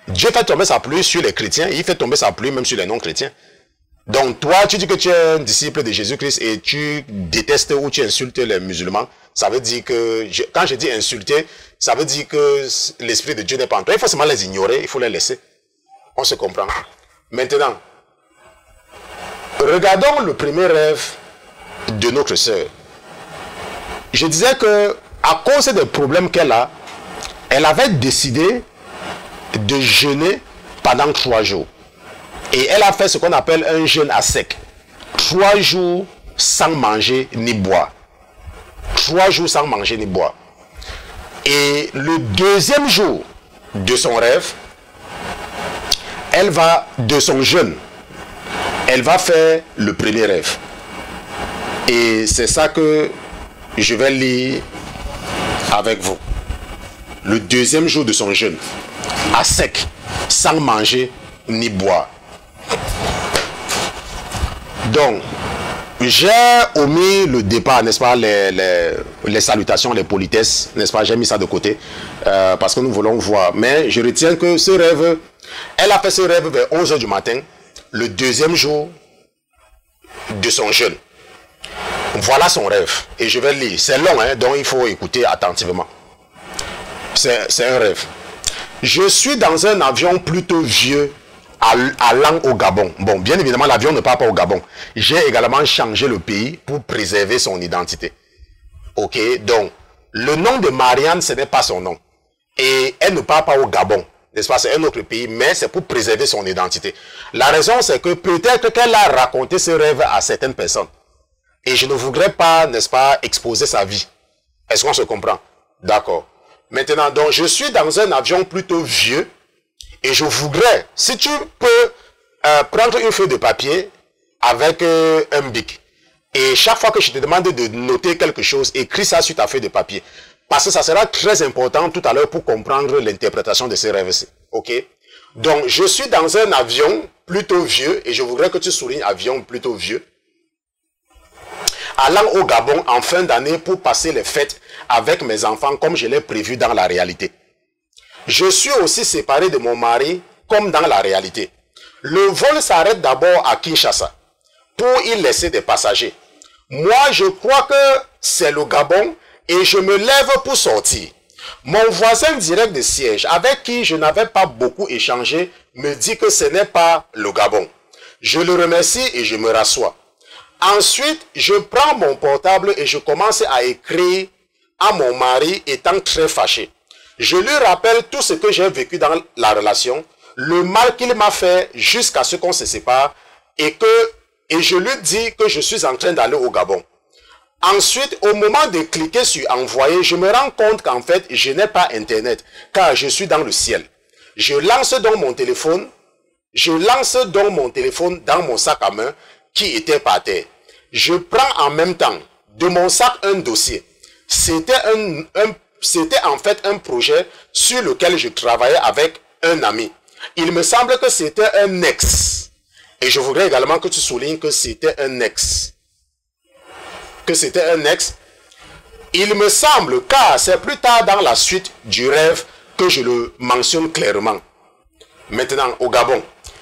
Dieu fait tomber sa pluie sur les chrétiens, et il fait tomber sa pluie même sur les non-chrétiens. Donc toi, tu dis que tu es un disciple de Jésus-Christ et tu détestes ou tu insultes les musulmans. Ça veut dire que, quand je dis insulter, ça veut dire que l'Esprit de Dieu n'est pas en toi. Il faut seulement les ignorer, il faut les laisser. On se comprend. Maintenant, regardons le premier rêve de notre sœur. Je disais que, à cause des problèmes qu'elle a, elle avait décidé de jeûner pendant 3 jours. Et elle a fait ce qu'on appelle un jeûne à sec. 3 jours sans manger ni boire. 3 jours sans manger ni boire. Et le deuxième jour de son rêve, de son jeûne, elle va faire le premier rêve. Et c'est ça que je vais lire avec vous. Le deuxième jour de son jeûne, à sec, sans manger ni boire. Donc, J'ai omis le départ, n'est-ce pas, les salutations, les politesses, n'est-ce pas, j'ai mis ça de côté, parce que nous voulons voir. Mais je retiens que ce rêve, elle a fait ce rêve vers 11 h du matin, le deuxième jour de son jeûne. Voilà son rêve, et je vais le lire. C'est long, hein, donc il faut écouter attentivement. C'est un rêve. Je suis dans un avion plutôt vieux, allant au Gabon. Bon, bien évidemment, l'avion ne part pas au Gabon. J'ai également changé le pays pour préserver son identité. Ok, donc, le nom de Marianne, ce n'est pas son nom. Et elle ne part pas au Gabon, n'est-ce pas? C'est un autre pays, mais c'est pour préserver son identité. La raison, c'est que peut-être qu'elle a raconté ce rêve à certaines personnes. Et je ne voudrais pas, n'est-ce pas, exposer sa vie. Est-ce qu'on se comprend? D'accord. Maintenant, donc, je suis dans un avion plutôt vieux, et je voudrais, si tu peux prendre une feuille de papier avec un bic, et chaque fois que je te demande de noter quelque chose, écris ça sur ta feuille de papier. Parce que ça sera très important tout à l'heure pour comprendre l'interprétation de ces rêves-ci. Ok? Donc, je suis dans un avion plutôt vieux, et je voudrais que tu soulignes avion plutôt vieux, allant au Gabon en fin d'année pour passer les fêtes avec mes enfants comme je l'ai prévu dans la réalité. Je suis aussi séparé de mon mari comme dans la réalité. Le vol s'arrête d'abord à Kinshasa pour y laisser des passagers. Moi, je crois que c'est le Gabon et je me lève pour sortir. Mon voisin direct de siège, avec qui je n'avais pas beaucoup échangé, me dit que ce n'est pas le Gabon. Je le remercie et je me rassois. Ensuite, je prends mon portable et je commence à écrire à mon mari étant très fâché. Je lui rappelle tout ce que j'ai vécu dans la relation, le mal qu'il m'a fait jusqu'à ce qu'on se sépare et je lui dis que je suis en train d'aller au Gabon. Ensuite, au moment de cliquer sur envoyer, je me rends compte qu'en fait, je n'ai pas internet car je suis dans le ciel. Je lance donc mon téléphone dans mon sac à main qui était par terre. Je prends en même temps de mon sac un dossier. C'était en fait un projet sur lequel je travaillais avec un ami. Il me semble que c'était un ex. Et je voudrais également que tu soulignes que c'était un ex. Que c'était un ex. Il me semble, car c'est plus tard dans la suite du rêve que je le mentionne clairement. Maintenant, au Gabon,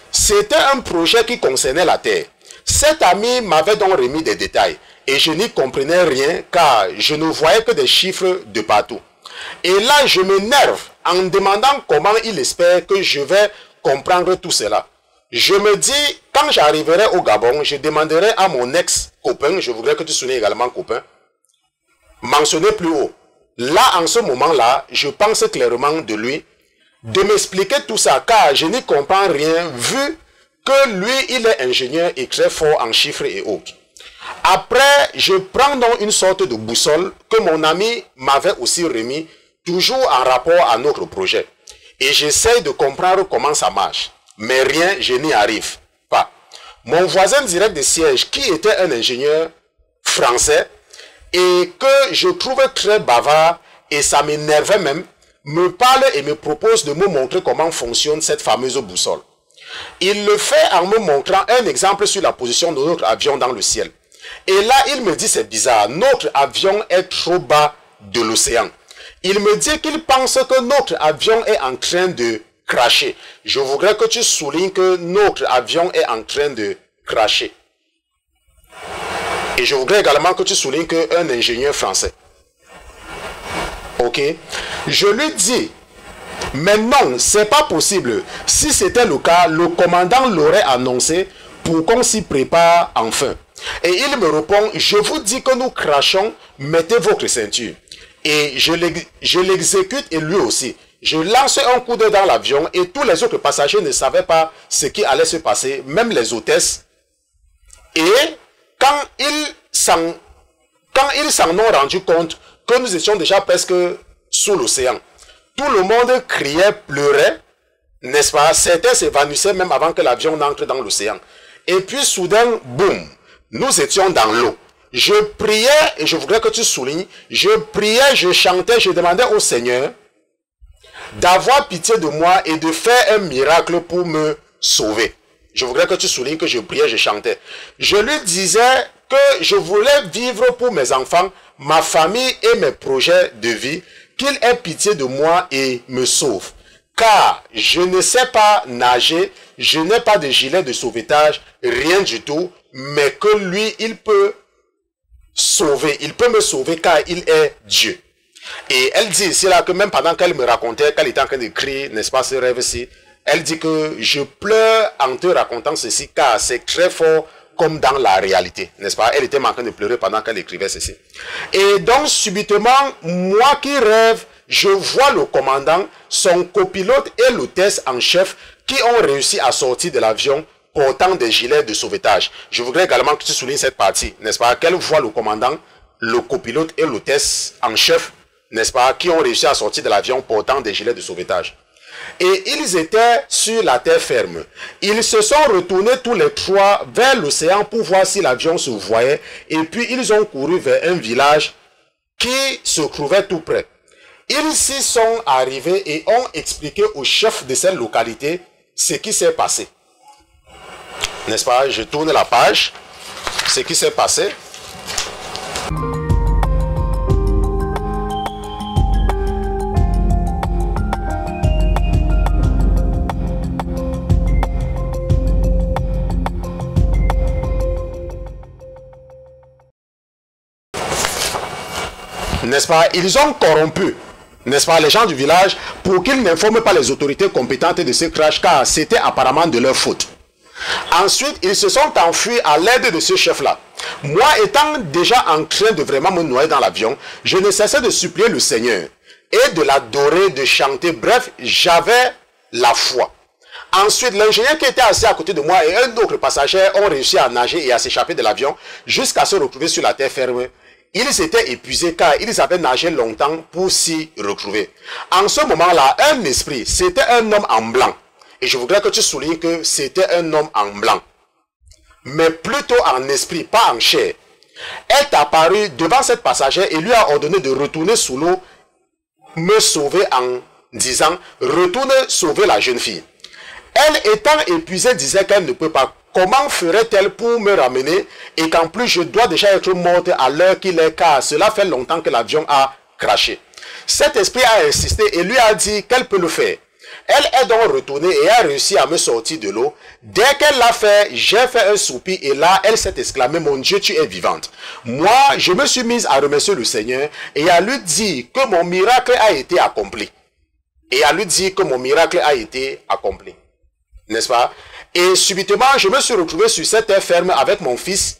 c'était un projet qui concernait la terre. Cet ami m'avait donc remis des détails et je n'y comprenais rien car je ne voyais que des chiffres de partout. Et là, je m'énerve en demandant comment il espère que je vais comprendre tout cela. Je me dis, quand j'arriverai au Gabon, je demanderai à mon ex-copain, je voudrais que tu soulignes également copain, mentionné plus haut. Là, en ce moment-là, je pense clairement de lui, de m'expliquer tout ça car je n'y comprends rien vu que lui, il est ingénieur et très fort en chiffres et autres. Après, je prends donc une sorte de boussole que mon ami m'avait aussi remis, toujours en rapport à notre projet. Et j'essaie de comprendre comment ça marche. Mais rien, je n'y arrive pas. Mon voisin direct de siège, qui était un ingénieur français, et que je trouvais très bavard, et ça m'énervait même, me parle et me propose de me montrer comment fonctionne cette fameuse boussole. Il le fait en me montrant un exemple sur la position de notre avion dans le ciel. Et là, il me dit, c'est bizarre, notre avion est trop bas de l'océan. Il me dit qu'il pense que notre avion est en train de cracher. Je voudrais que tu soulignes que notre avion est en train de cracher. Et je voudrais également que tu soulignes qu'un ingénieur français. Ok? Je lui dis, mais non, c'est pas possible. Si c'était le cas, le commandant l'aurait annoncé pour qu'on s'y prépare enfin. Et il me répond, je vous dis que nous crachons, mettez votre ceinture. Et je l'exécute et lui aussi. Je lance un coup d'œil dans l'avion et tous les autres passagers ne savaient pas ce qui allait se passer, même les hôtesses. Et quand ils s'en ont rendu compte que nous étions déjà presque sous l'océan, tout le monde criait, pleurait, n'est-ce pas? Certains s'évanouissaient même avant que l'avion n'entre dans l'océan. Et puis soudain, boum, nous étions dans l'eau. Je priais, et je voudrais que tu soulignes, je priais, je chantais, je demandais au Seigneur d'avoir pitié de moi et de faire un miracle pour me sauver. Je voudrais que tu soulignes que je priais, je chantais. Je lui disais que je voulais vivre pour mes enfants, ma famille et mes projets de vie, qu'il ait pitié de moi et me sauve. Car je ne sais pas nager, je n'ai pas de gilet de sauvetage, rien du tout, mais que lui, il peut sauver, il peut me sauver car il est Dieu. Et elle dit ici là que même pendant qu'elle me racontait, qu'elle était en train d'écrire, n'est-ce pas, ce rêve-ci, elle dit que je pleure en te racontant ceci car c'est très fort comme dans la réalité, n'est-ce pas? Elle était en train de pleurer pendant qu'elle écrivait ceci. Et donc subitement, moi qui rêve, je vois le commandant, son copilote et l'hôtesse en chef qui ont réussi à sortir de l'avion portant des gilets de sauvetage. Je voudrais également que tu soulignes cette partie, n'est-ce pas? Qu'elle voit le commandant, le copilote et l'hôtesse en chef, n'est-ce pas? Qui ont réussi à sortir de l'avion portant des gilets de sauvetage. Et ils étaient sur la terre ferme. Ils se sont retournés tous les trois vers l'océan pour voir si l'avion se voyait. Et puis ils ont couru vers un village qui se trouvait tout près. Ils s'y sont arrivés et ont expliqué au chef de cette localité ce qui s'est passé. N'est-ce pas? Je tourne la page. Ce qui s'est passé. N'est-ce pas? Ils ont corrompu, n'est-ce pas, les gens du village pour qu'ils n'informent pas les autorités compétentes de ce crash car c'était apparemment de leur faute. Ensuite, ils se sont enfuis à l'aide de ce chef-là. Moi, étant déjà en train de vraiment me noyer dans l'avion, je ne cessais de supplier le Seigneur et de l'adorer, de chanter. Bref, j'avais la foi. Ensuite, l'ingénieur qui était assis à côté de moi et un autre passager ont réussi à nager et à s'échapper de l'avion jusqu'à se retrouver sur la terre ferme. Ils étaient épuisés car ils avaient nagé longtemps pour s'y retrouver. En ce moment-là, un esprit, c'était un homme en blanc. Et je voudrais que tu soulignes que c'était un homme en blanc. Mais plutôt en esprit, pas en chair. Est apparu devant cette passagère et lui a ordonné de retourner sous l'eau, me sauver en disant, retourne sauver la jeune fille. Elle étant épuisée disait qu'elle ne peut pas. Comment ferait-elle pour me ramener et qu'en plus je dois déjà être morte à l'heure qu'il est car cela fait longtemps que l'avion a crashé. Cet esprit a insisté et lui a dit qu'elle peut le faire. Elle est donc retournée et a réussi à me sortir de l'eau. Dès qu'elle l'a fait, j'ai fait un soupir et là, elle s'est exclamée, mon Dieu, tu es vivante. Moi, je me suis mise à remercier le Seigneur et à lui dire que mon miracle a été accompli. Et à lui dire que mon miracle a été accompli. N'est-ce pas? Et subitement, je me suis retrouvé sur cette terre ferme avec mon fils,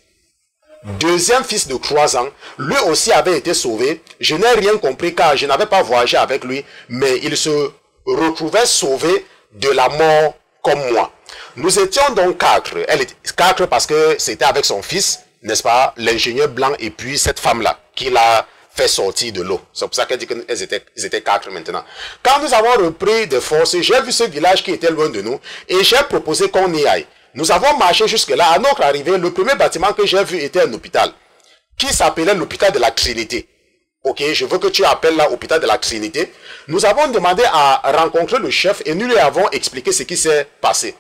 deuxième fils de 3 ans. Lui aussi avait été sauvé. Je n'ai rien compris car je n'avais pas voyagé avec lui, mais il se retrouvait sauvé de la mort comme moi. Nous étions donc 4. Elle était 4 parce que c'était avec son fils, n'est-ce pas, l'ingénieur blanc et puis cette femme-là qui l'a fait sortir de l'eau. C'est pour ça qu'elle dit qu'ils étaient 4 maintenant. Quand nous avons repris des forces, j'ai vu ce village qui était loin de nous et j'ai proposé qu'on y aille. Nous avons marché jusque-là. À notre arrivée, le premier bâtiment que j'ai vu était un hôpital qui s'appelait l'hôpital de la Trinité. Ok, je veux que tu appelles là l'hôpital de la Trinité. Nous avons demandé à rencontrer le chef et nous lui avons expliqué ce qui s'est passé.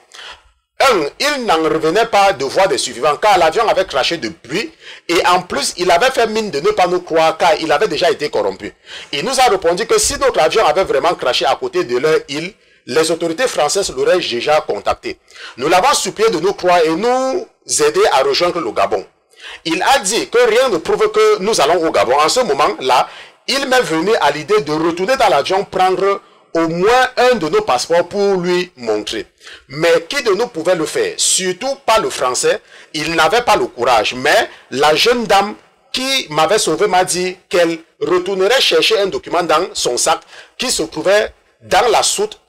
Il n'en revenait pas de voir des survivants car l'avion avait crashé depuis et en plus il avait fait mine de ne pas nous croire car il avait déjà été corrompu. Il nous a répondu que si notre avion avait vraiment crashé à côté de leur île, les autorités françaises l'auraient déjà contacté. Nous l'avons supplié de nous croire et nous aider à rejoindre le Gabon. Il a dit que rien ne prouve que nous allons au Gabon. En ce moment-là, il m'est venu à l'idée de retourner dans l'avion prendre au moins un de nos passeports pour lui montrer. Mais qui de nous pouvait le faire? Surtout pas le français. Il n'avait pas le courage. Mais la jeune dame qui m'avait sauvé m'a dit qu'elle retournerait chercher un document dans son sac qui se trouvait dans la soute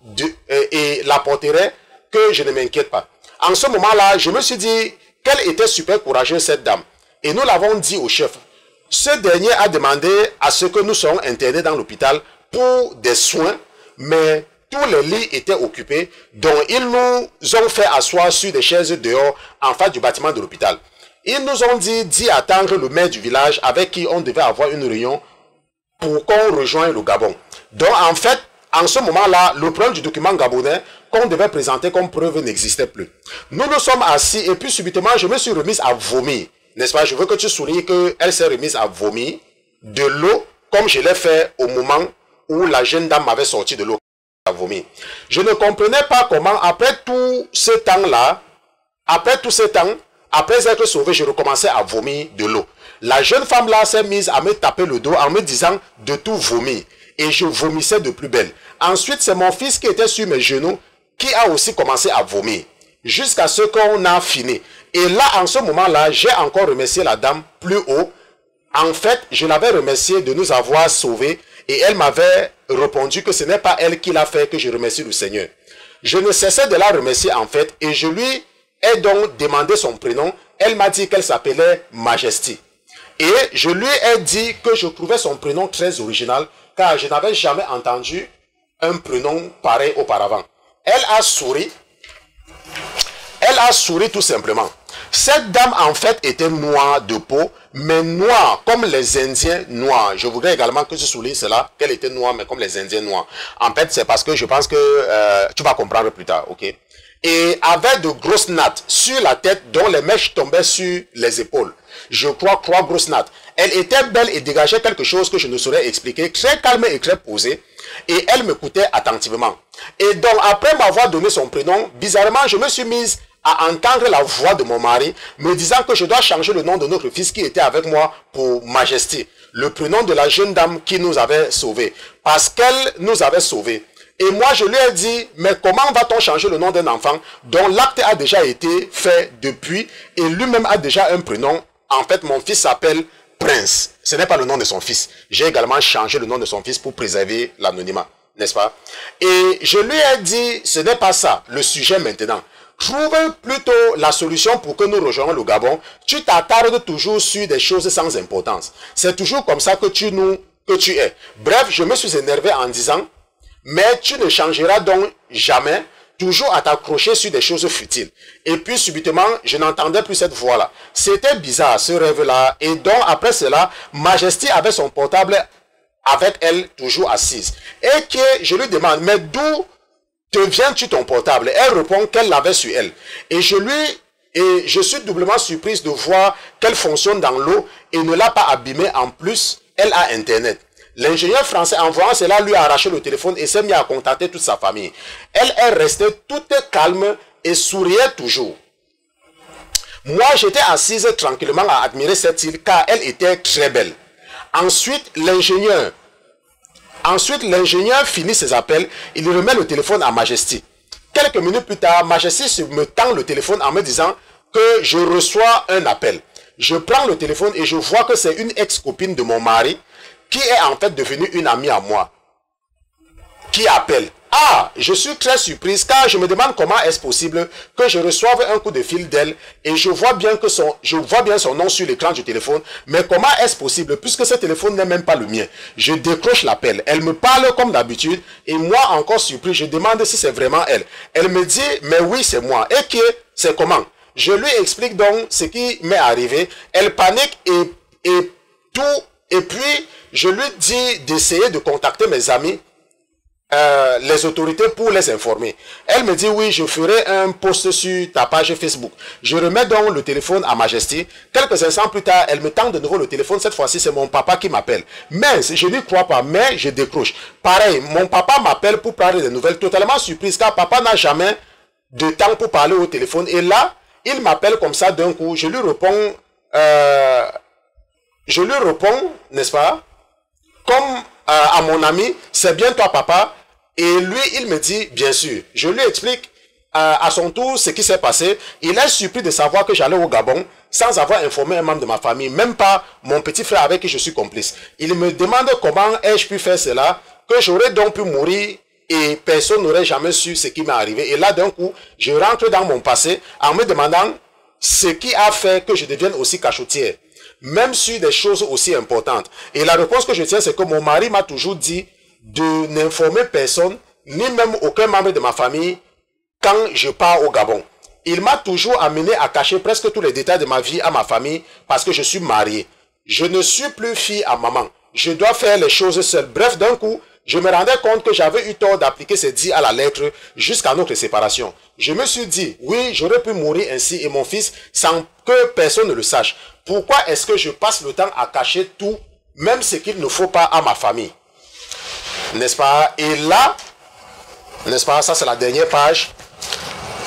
et l'apporterait, que je ne m'inquiète pas. En ce moment-là, je me suis dit qu'elle était super courageuse cette dame. Et nous l'avons dit au chef. Ce dernier a demandé à ce que nous soyons internés dans l'hôpital pour des soins. Mais tous les lits étaient occupés, donc ils nous ont fait asseoir sur des chaises dehors en face du bâtiment de l'hôpital. Ils nous ont dit attendre le maire du village avec qui on devait avoir une réunion pour qu'on rejoigne le Gabon. Donc en fait, en ce moment-là, le problème du document gabonais qu'on devait présenter comme preuve n'existait plus. Nous nous sommes assis et puis subitement je me suis remise à vomir. n'est-ce pas? Je veux que tu soulignes qu'elle s'est remise à vomir de l'eau, comme je l'ai fait au moment où la jeune dame m'avait sorti de l'eau à vomir. Je ne comprenais pas comment, après tout ce temps-là, après être sauvé, je recommençais à vomir de l'eau. La jeune femme-là s'est mise à me taper le dos en me disant de tout vomir. Et je vomissais de plus belle. Ensuite, c'est mon fils qui était sur mes genoux qui a aussi commencé à vomir. Jusqu'à ce qu'on a fini. Et là, en ce moment-là, j'ai encore remercié la dame plus haut. En fait, je l'avais remercié de nous avoir sauvés. Et elle m'avait répondu que ce n'est pas elle qui l'a fait, que je remercie le Seigneur. Je ne cessais de la remercier en fait. Et je lui ai donc demandé son prénom. Elle m'a dit qu'elle s'appelait Majesty. Et je lui ai dit que je trouvais son prénom très original, car je n'avais jamais entendu un prénom pareil auparavant. Elle a souri. Elle a souri tout simplement. Cette dame en fait était noire de peau, mais noire comme les Indiens noirs. Je voudrais également que tu soulignes cela, qu'elle était noire, mais comme les Indiens noirs. En fait, c'est parce que je pense que tu vas comprendre plus tard, ok? Et avait de grosses nattes sur la tête dont les mèches tombaient sur les épaules. Je crois 3 grosses nattes. Elle était belle et dégageait quelque chose que je ne saurais expliquer, très calme et très posée. Et elle m'écoutait attentivement. Et donc, après m'avoir donné son prénom, bizarrement, je me suis mise à entendre la voix de mon mari me disant que je dois changer le nom de notre fils qui était avec moi pour Majesté, le prénom de la jeune dame qui nous avait sauvés, parce qu'elle nous avait sauvés. Et moi, je lui ai dit, mais comment va-t-on changer le nom d'un enfant dont l'acte a déjà été fait depuis et lui-même a déjà un prénom? En fait, mon fils s'appelle Prince. Ce n'est pas le nom de son fils. J'ai également changé le nom de son fils pour préserver l'anonymat, n'est-ce pas? Et je lui ai dit, ce n'est pas ça, le sujet maintenant. Trouve plutôt la solution pour que nous rejoignions le Gabon. Tu t'attardes toujours sur des choses sans importance. C'est toujours comme ça que tu es. Bref, je me suis énervé en disant, mais tu ne changeras donc jamais, toujours à t'accrocher sur des choses futiles. Et puis subitement, je n'entendais plus cette voix-là. C'était bizarre, ce rêve-là. Et donc, après cela, Majesté avait son portable avec elle, toujours assise. Et que je lui demande, mais d'où te viens-tu ton portable? Elle répond qu'elle l'avait sur elle. Et je suis doublement surprise de voir qu'elle fonctionne dans l'eau et ne l'a pas abîmée. En plus, elle a Internet. L'ingénieur français, en voyant cela, lui a arraché le téléphone et s'est mis à contacter toute sa famille. Elle est restée toute calme et souriait toujours. Moi, j'étais assise tranquillement à admirer cette île car elle était très belle. Ensuite, l'ingénieur finit ses appels, il remet le téléphone à Majesté. Quelques minutes plus tard, Majesté me tend le téléphone en me disant que je reçois un appel. Je prends le téléphone et je vois que c'est une ex-copine de mon mari qui est en fait devenue une amie à moi, qui appelle. Ah, je suis très surprise car je me demande comment est-ce possible que je reçoive un coup de fil d'elle et je vois bien son nom sur l'écran du téléphone. Mais comment est-ce possible puisque ce téléphone n'est même pas le mien? Je décroche l'appel. Elle me parle comme d'habitude et moi encore surpris, je demande si c'est vraiment elle. Elle me dit, mais oui, c'est moi. Et que c'est comment? Je lui explique donc ce qui m'est arrivé. Elle panique et tout. Et puis, je lui dis d'essayer de contacter mes amis, les autorités pour les informer. Elle me dit, oui, je ferai un post sur ta page Facebook. Je remets donc le téléphone à Majesté. Quelques instants plus tard, elle me tend de nouveau le téléphone. Cette fois-ci, c'est mon papa qui m'appelle. Mais je n'y crois pas, mais je décroche. Pareil, mon papa m'appelle pour parler des nouvelles. Totalement surprise, car papa n'a jamais de temps pour parler au téléphone. Et là, il m'appelle comme ça d'un coup. Je lui réponds, n'est-ce pas? Comme à mon ami, c'est bien toi papa. Et lui, il me dit, bien sûr. Je lui explique à son tour ce qui s'est passé. Il est surpris de savoir que j'allais au Gabon sans avoir informé un membre de ma famille, même pas mon petit frère avec qui je suis complice. Il me demande comment ai-je pu faire cela, que j'aurais donc pu mourir et personne n'aurait jamais su ce qui m'est arrivé. Et là, d'un coup, je rentre dans mon passé en me demandant ce qui a fait que je devienne aussi cachotière, même sur des choses aussi importantes. Et la réponse que je tiens, c'est que mon mari m'a toujours dit de n'informer personne, ni même aucun membre de ma famille, quand je pars au Gabon. Il m'a toujours amené à cacher presque tous les détails de ma vie à ma famille parce que je suis marié. Je ne suis plus fille à maman. Je dois faire les choses seul. Bref, d'un coup, je me rendais compte que j'avais eu tort d'appliquer ces dits à la lettre jusqu'à notre séparation. Je me suis dit, oui, j'aurais pu mourir ainsi et mon fils que personne ne le sache. Pourquoi est-ce que je passe le temps à cacher tout, même ce qu'il ne faut pas à ma famille? N'est-ce pas? Et là, n'est-ce pas, ça c'est la dernière page.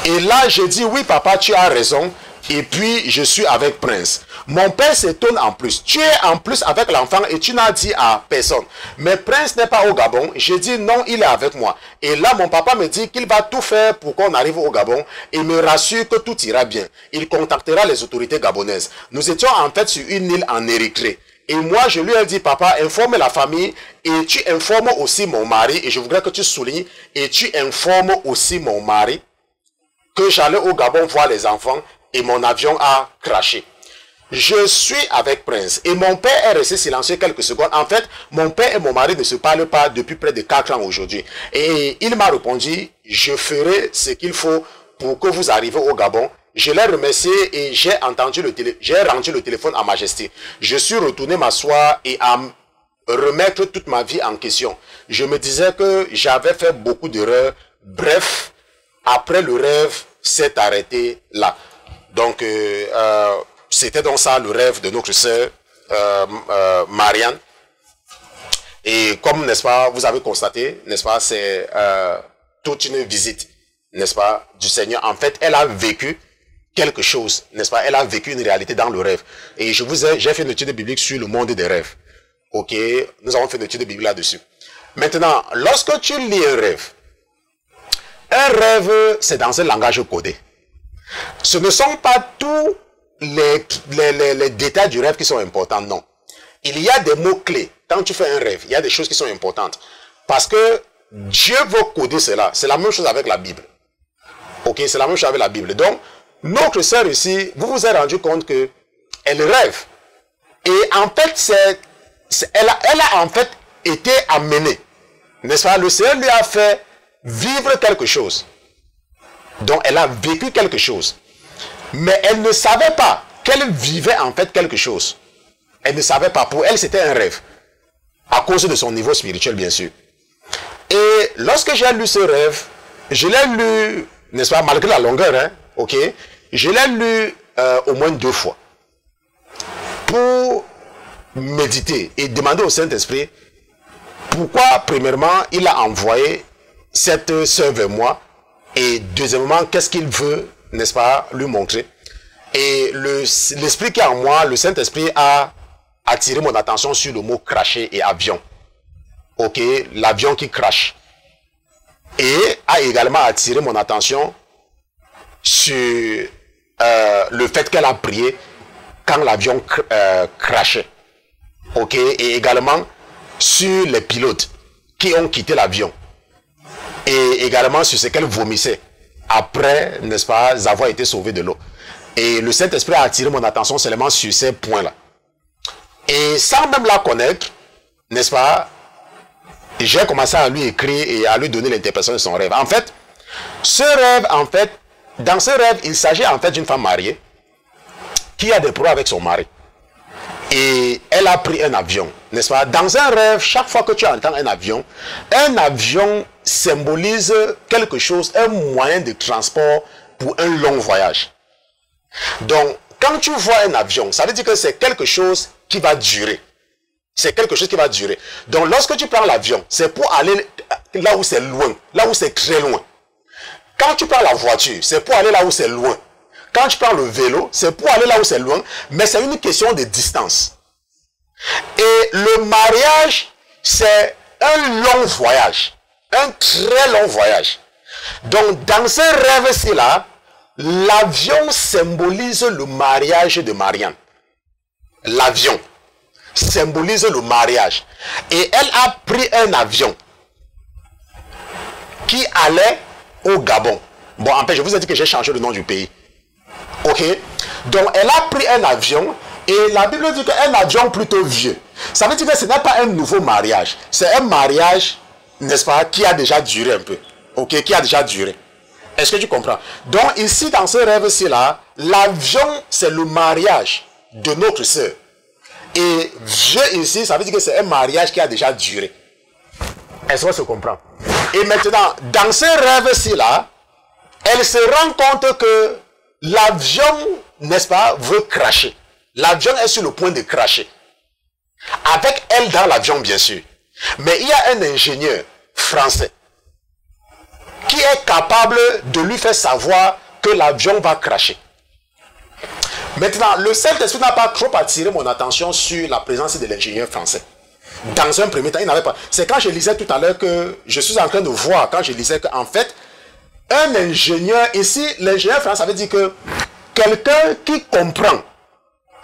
Et là, je dis, oui papa, tu as raison. Et puis, je suis avec Prince. Mon père s'étonne en plus. Tu es en plus avec l'enfant et tu n'as dit à personne. Mais Prince n'est pas au Gabon. J'ai dit non, il est avec moi. Et là, mon papa me dit qu'il va tout faire pour qu'on arrive au Gabon. Et me rassure que tout ira bien. Il contactera les autorités gabonaises. Nous étions en fait sur une île en Érythrée. Et moi, je lui ai dit, papa, informe la famille et tu informes aussi mon mari. Et je voudrais que tu soulignes, et tu informes aussi mon mari que j'allais au Gabon voir les enfants et mon avion a craché. Je suis avec Prince et mon père est resté silencieux quelques secondes. En fait, mon père et mon mari ne se parlent pas depuis près de 4 ans aujourd'hui. Et il m'a répondu, je ferai ce qu'il faut pour que vous arriviez au Gabon. Je l'ai remercié et j'ai rendu le téléphone à Majesté. Je suis retourné m'asseoir et à remettre toute ma vie en question. Je me disais que j'avais fait beaucoup d'erreurs. Bref, après le rêve s'est arrêté là. Donc, c'était donc ça le rêve de notre sœur Marianne. Et comme, n'est-ce pas, vous avez constaté, n'est-ce pas, c'est toute une visite, n'est-ce pas, du Seigneur. En fait, elle a vécu quelque chose, n'est-ce pas, elle a vécu une réalité dans le rêve. Et j'ai fait une étude biblique sur le monde des rêves. Ok, nous avons fait une étude biblique là-dessus. Maintenant, lorsque tu lis un rêve, c'est dans un langage codé. Ce ne sont pas tous les détails du rêve qui sont importants, non. Il y a des mots-clés. Quand tu fais un rêve, il y a des choses qui sont importantes. Parce que Dieu veut coder cela. C'est la même chose avec la Bible. Ok, c'est la même chose avec la Bible. Donc, notre sœur ici, vous vous êtes rendu compte que elle rêve. Et en fait, elle a en fait été amenée. N'est-ce pas? Le Seigneur lui a fait vivre quelque chose. Donc, elle a vécu quelque chose. Mais elle ne savait pas qu'elle vivait en fait quelque chose. Elle ne savait pas. Pour elle, c'était un rêve. À cause de son niveau spirituel, bien sûr. Et lorsque j'ai lu ce rêve, je l'ai lu, n'est-ce pas, malgré la longueur, hein, ok, je l'ai lu au moins 2 fois. Pour méditer et demander au Saint-Esprit pourquoi, premièrement, il a envoyé cette sœur vers moi. Et deuxièmement, qu'est-ce qu'il veut, n'est-ce pas, lui montrer. Et l'esprit qui est en moi, le Saint-Esprit a attiré mon attention sur le mot cracher et avion. Ok, l'avion qui crache. Et a également attiré mon attention sur le fait qu'elle a prié quand l'avion crachait. Ok, et également sur les pilotes qui ont quitté l'avion. Et également sur ce qu'elle vomissait après, n'est-ce pas, avoir été sauvée de l'eau. Et le Saint-Esprit a attiré mon attention seulement sur ces points-là. Et sans même la connaître, n'est-ce pas, j'ai commencé à lui écrire et à lui donner l'interprétation de son rêve. En fait, ce rêve, en fait, dans ce rêve, il s'agit en fait d'une femme mariée qui a des problèmes avec son mari. Et elle a pris un avion, n'est-ce pas? Dans un rêve, chaque fois que tu entends un avion symbolise quelque chose, un moyen de transport pour un long voyage. Donc, quand tu vois un avion, ça veut dire que c'est quelque chose qui va durer. C'est quelque chose qui va durer. Donc, lorsque tu prends l'avion, c'est pour aller là où c'est loin, là où c'est très loin. Quand tu prends la voiture, c'est pour aller là où c'est loin. Quand tu prends le vélo, c'est pour aller là où c'est loin, mais c'est une question de distance. Et le mariage, c'est un long voyage. Un très long voyage. Donc, dans ce rêve-ci là, l'avion symbolise le mariage de Marianne. L'avion symbolise le mariage. Et elle a pris un avion qui allait au Gabon. Bon, en fait, je vous ai dit que j'ai changé le nom du pays. Ok? Donc, elle a pris un avion et la Bible dit qu'un avion plutôt vieux. Ça veut dire que ce n'est pas un nouveau mariage. C'est un mariage, n'est-ce pas, qui a déjà duré un peu. Ok? Qui a déjà duré. Est-ce que tu comprends? Donc, ici, dans ce rêve-ci là, l'avion, c'est le mariage de notre sœur. Et vieux ici, ça veut dire que c'est un mariage qui a déjà duré. Est-ce qu'on se comprend? Et maintenant, dans ce rêve-ci là, elle se rend compte que l'avion n'est-ce pas, veut cracher. L'avion est sur le point de cracher. Avec elle dans l'avion, bien sûr. Mais il y a un ingénieur français qui est capable de lui faire savoir que l'avion va cracher. Maintenant, le Saint-Esprit n'a pas trop attiré mon attention sur la présence de l'ingénieur français. Dans un premier temps, il n'avait pas. C'est quand je lisais tout à l'heure que je suis en train de voir, quand je lisais qu'en fait, un ingénieur, ici, l'ingénieur français, ça veut dire que quelqu'un qui comprend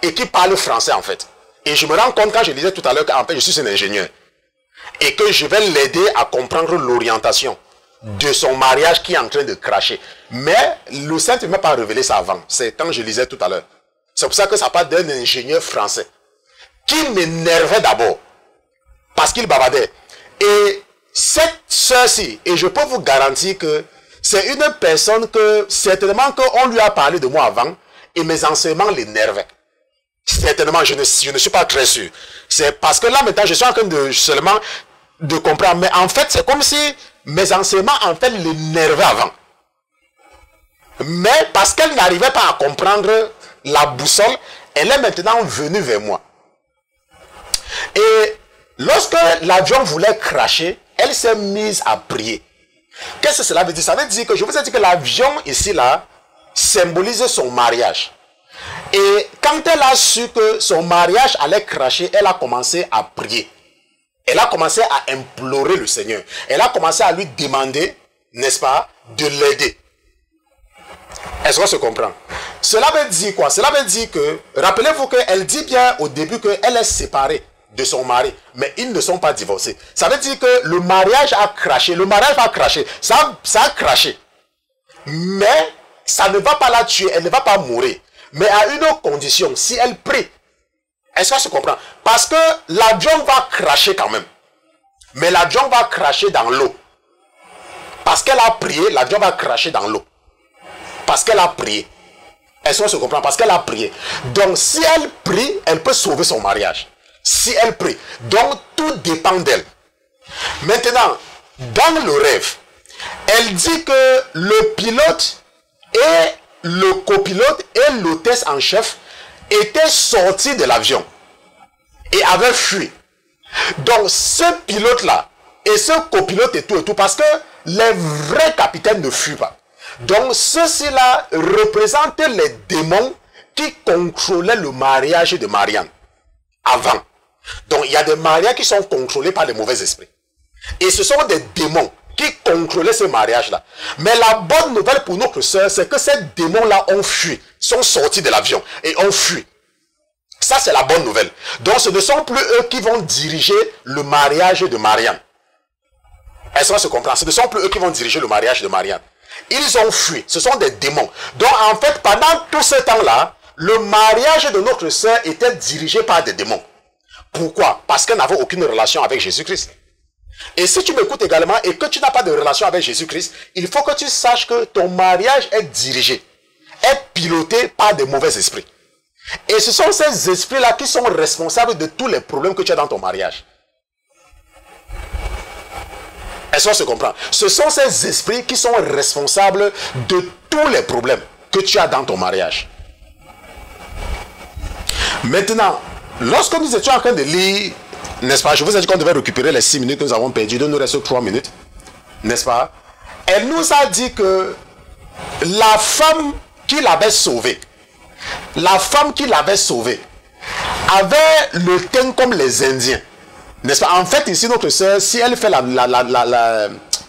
et qui parle français, en fait. Et je me rends compte quand je lisais tout à l'heure qu'en fait, je suis un ingénieur. Et que je vais l'aider à comprendre l'orientation de son mariage qui est en train de cracher. Mais le Saint-Esprit ne m'a pas révélé ça avant. C'est quand je lisais tout à l'heure. C'est pour ça que ça parle d'un ingénieur français qui m'énervait d'abord parce qu'il bavardait. Et cette sœur-ci, et je peux vous garantir que c'est une personne que certainement qu'on lui a parlé de moi avant et mes enseignements l'énervaient. Certainement, je ne suis pas très sûr. C'est parce que là maintenant je suis en train de seulement de comprendre. Mais en fait, c'est comme si mes enseignements en fait l'énervaient avant. Mais parce qu'elle n'arrivait pas à comprendre la boussole, elle est maintenant venue vers moi. Et lorsque l'avion voulait cracher, elle s'est mise à prier. Qu'est-ce que cela veut dire? Ça veut dire que je vous ai dit que l'avion ici là symbolise son mariage. Et quand elle a su que son mariage allait cracher, elle a commencé à prier. Elle a commencé à implorer le Seigneur. Elle a commencé à lui demander, n'est-ce pas, de l'aider. Est-ce qu'on se comprend? Cela veut dire quoi? Cela veut dire que, rappelez-vous qu'elle dit bien au début qu'elle est séparée de son mari, mais ils ne sont pas divorcés. Ça veut dire que le mariage a craché. Le mariage va cracher. Ça a craché. Mais ça ne va pas la tuer. Elle ne va pas mourir. Mais à une autre condition, si elle prie. Est-ce qu'on se comprend? Parce que l'avion va cracher quand même. Mais l'avion va cracher dans l'eau. Parce qu'elle a prié, l'avion va cracher dans l'eau. Parce qu'elle a prié. Est-ce qu'on se comprend? Parce qu'elle a prié. Donc si elle prie, elle peut sauver son mariage. Si elle prie. Donc tout dépend d'elle. Maintenant, dans le rêve, elle dit que le pilote et le copilote et l'hôtesse en chef étaient sortis de l'avion et avaient fui. Donc ce pilote-là et ce copilote et tout, parce que les vrais capitaines ne fuient pas. Donc ceux-ci-là représentent les démons qui contrôlaient le mariage de Marianne avant. Donc il y a des mariages qui sont contrôlés par les mauvais esprits. Et ce sont des démons qui contrôlaient ce mariage-là. Mais la bonne nouvelle pour notre soeur, c'est que ces démons-là ont fui, sont sortis de l'avion et ont fui. Ça, c'est la bonne nouvelle. Donc ce ne sont plus eux qui vont diriger le mariage de Marianne. Est-ce qu'on se comprend? Ce ne sont plus eux qui vont diriger le mariage de Marianne. Ils ont fui. Ce sont des démons. Donc en fait, pendant tout ce temps-là, le mariage de notre soeur était dirigé par des démons. Pourquoi? Parce qu'elle n'avait aucune relation avec Jésus-Christ. Et si tu m'écoutes également et que tu n'as pas de relation avec Jésus-Christ, il faut que tu saches que ton mariage est dirigé, est piloté par des mauvais esprits. Et ce sont ces esprits-là qui sont responsables de tous les problèmes que tu as dans ton mariage. Est-ce qu'on se comprend? Ce sont ces esprits qui sont responsables de tous les problèmes que tu as dans ton mariage. Maintenant, lorsque nous étions en train de lire, n'est-ce pas, je vous ai dit qu'on devait récupérer les 6 minutes que nous avons perdues, il nous reste 3 minutes, n'est-ce pas? Elle nous a dit que la femme qui l'avait sauvée, avait le teint comme les Indiens, n'est-ce pas? En fait, ici, notre soeur, si elle fait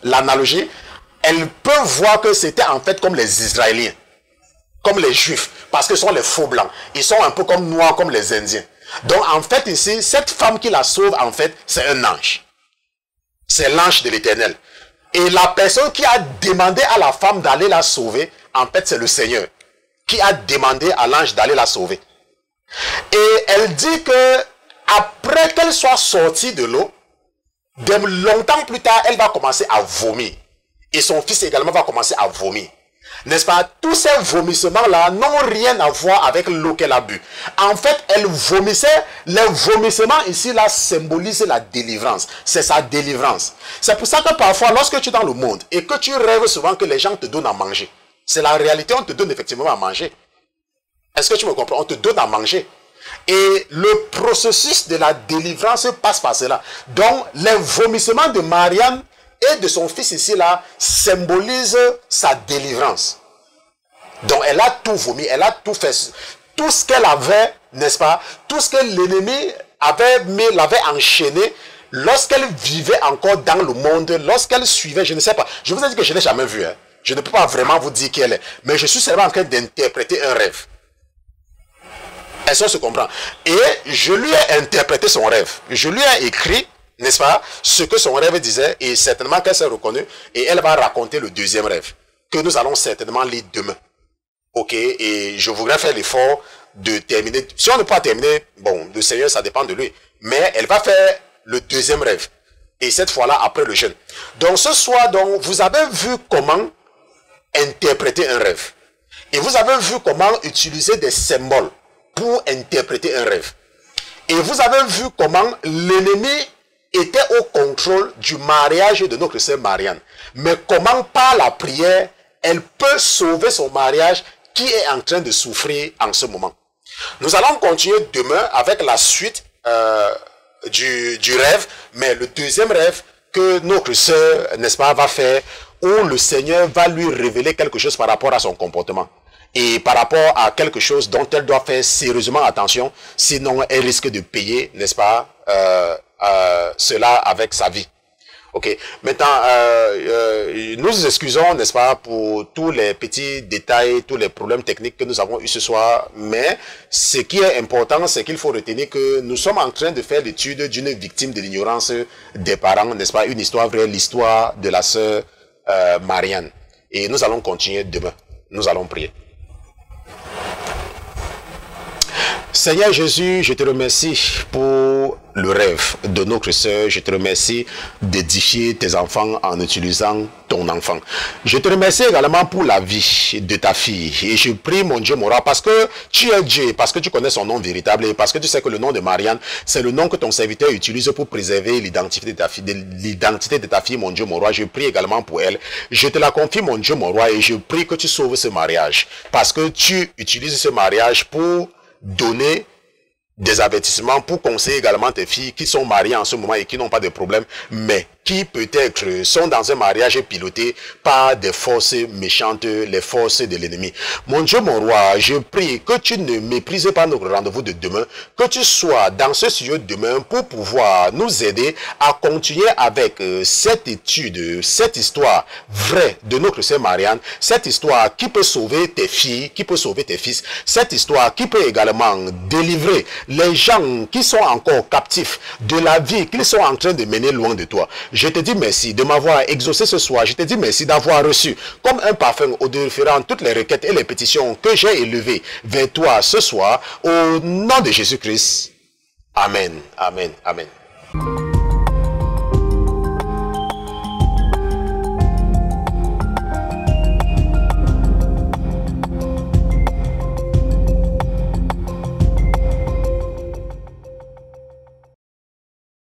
l'analogie, elle peut voir que c'était en fait comme les Israéliens, comme les Juifs, parce que ce sont les faux blancs. Ils sont un peu comme noirs, comme les Indiens. Donc, en fait, ici, cette femme qui la sauve, en fait, c'est un ange. C'est l'ange de l'Éternel. Et la personne qui a demandé à la femme d'aller la sauver, en fait, c'est le Seigneur qui a demandé à l'ange d'aller la sauver. Et elle dit que après qu'elle soit sortie de l'eau, longtemps plus tard, elle va commencer à vomir. Et son fils également va commencer à vomir. N'est-ce pas? Tous ces vomissements-là n'ont rien à voir avec l'eau qu'elle a bu. En fait, elle vomissait. Les vomissements ici-là symbolisent la délivrance. C'est sa délivrance. C'est pour ça que parfois, lorsque tu es dans le monde et que tu rêves souvent que les gens te donnent à manger, c'est la réalité, on te donne effectivement à manger. Est-ce que tu me comprends? On te donne à manger. Et le processus de la délivrance passe par cela. Donc, les vomissements de Marianne et de son fils ici, là, symbolisent sa délivrance. Donc, elle a tout vomi, elle a tout fait. Tout ce qu'elle avait, n'est-ce pas? Tout ce que l'ennemi l'avait enchaîné lorsqu'elle vivait encore dans le monde, lorsqu'elle suivait, je ne sais pas. Je vous ai dit que je n'ai jamais vu. Hein. Je ne peux pas vraiment vous dire qui elle est. Mais je suis seulement en train d'interpréter un rêve. Est-ce qu'on se comprend? Et je lui ai interprété son rêve. Je lui ai écrit, n'est-ce pas, ce que son rêve disait. Et certainement qu'elle s'est reconnue. Et elle va raconter le deuxième rêve. Que nous allons certainement lire demain. Ok? Et je voudrais faire l'effort de terminer. Si on ne peut pas terminer, bon, le Seigneur, ça dépend de lui. Mais elle va faire le deuxième rêve. Et cette fois-là, après le jeûne. Donc ce soir, donc, vous avez vu comment interpréter un rêve. Et vous avez vu comment utiliser des symboles pour interpréter un rêve. Et vous avez vu comment l'ennemi était au contrôle du mariage de notre sœur Marianne. Mais comment par la prière, elle peut sauver son mariage qui est en train de souffrir en ce moment. Nous allons continuer demain avec la suite du rêve, mais le deuxième rêve que notre sœur, n'est-ce pas, va faire, où le Seigneur va lui révéler quelque chose par rapport à son comportement. Et par rapport à quelque chose dont elle doit faire sérieusement attention, sinon elle risque de payer, n'est-ce pas, cela avec sa vie. Ok. Maintenant, nous excusons, n'est-ce pas, pour tous les petits détails, tous les problèmes techniques que nous avons eu ce soir. Mais ce qui est important, c'est qu'il faut retenir que nous sommes en train de faire l'étude d'une victime de l'ignorance des parents, n'est-ce pas, une histoire vraie, l'histoire de la sœur Marianne. Et nous allons continuer demain. Nous allons prier. Seigneur Jésus, je te remercie pour le rêve de notre sœur. Je te remercie d'édifier tes enfants en utilisant ton enfant. Je te remercie également pour la vie de ta fille. Et je prie, mon Dieu, mon roi, parce que tu es Dieu, parce que tu connais son nom véritable et parce que tu sais que le nom de Marianne, c'est le nom que ton serviteur utilise pour préserver l'identité de ta fille, mon Dieu, mon roi. Je prie également pour elle. Je te la confie, mon Dieu, mon roi, et je prie que tu sauves ce mariage. Parce que tu utilises ce mariage pour donner des avertissements, pour conseiller également tes filles qui sont mariées en ce moment et qui n'ont pas de problème, mais qui peut-être sont dans un mariage piloté par des forces méchantes, les forces de l'ennemi. Mon Dieu, mon roi, je prie que tu ne méprises pas notre rendez-vous de demain, que tu sois dans ce studio demain pour pouvoir nous aider à continuer avec cette étude, cette histoire vraie de notre sœur Marianne, cette histoire qui peut sauver tes filles, qui peut sauver tes fils, cette histoire qui peut également délivrer les gens qui sont encore captifs de la vie qu'ils sont en train de mener loin de toi. Je te dis merci de m'avoir exaucé ce soir. Je te dis merci d'avoir reçu comme un parfum odoriférant toutes les requêtes et les pétitions que j'ai élevées vers toi ce soir. Au nom de Jésus-Christ. Amen. Amen. Amen.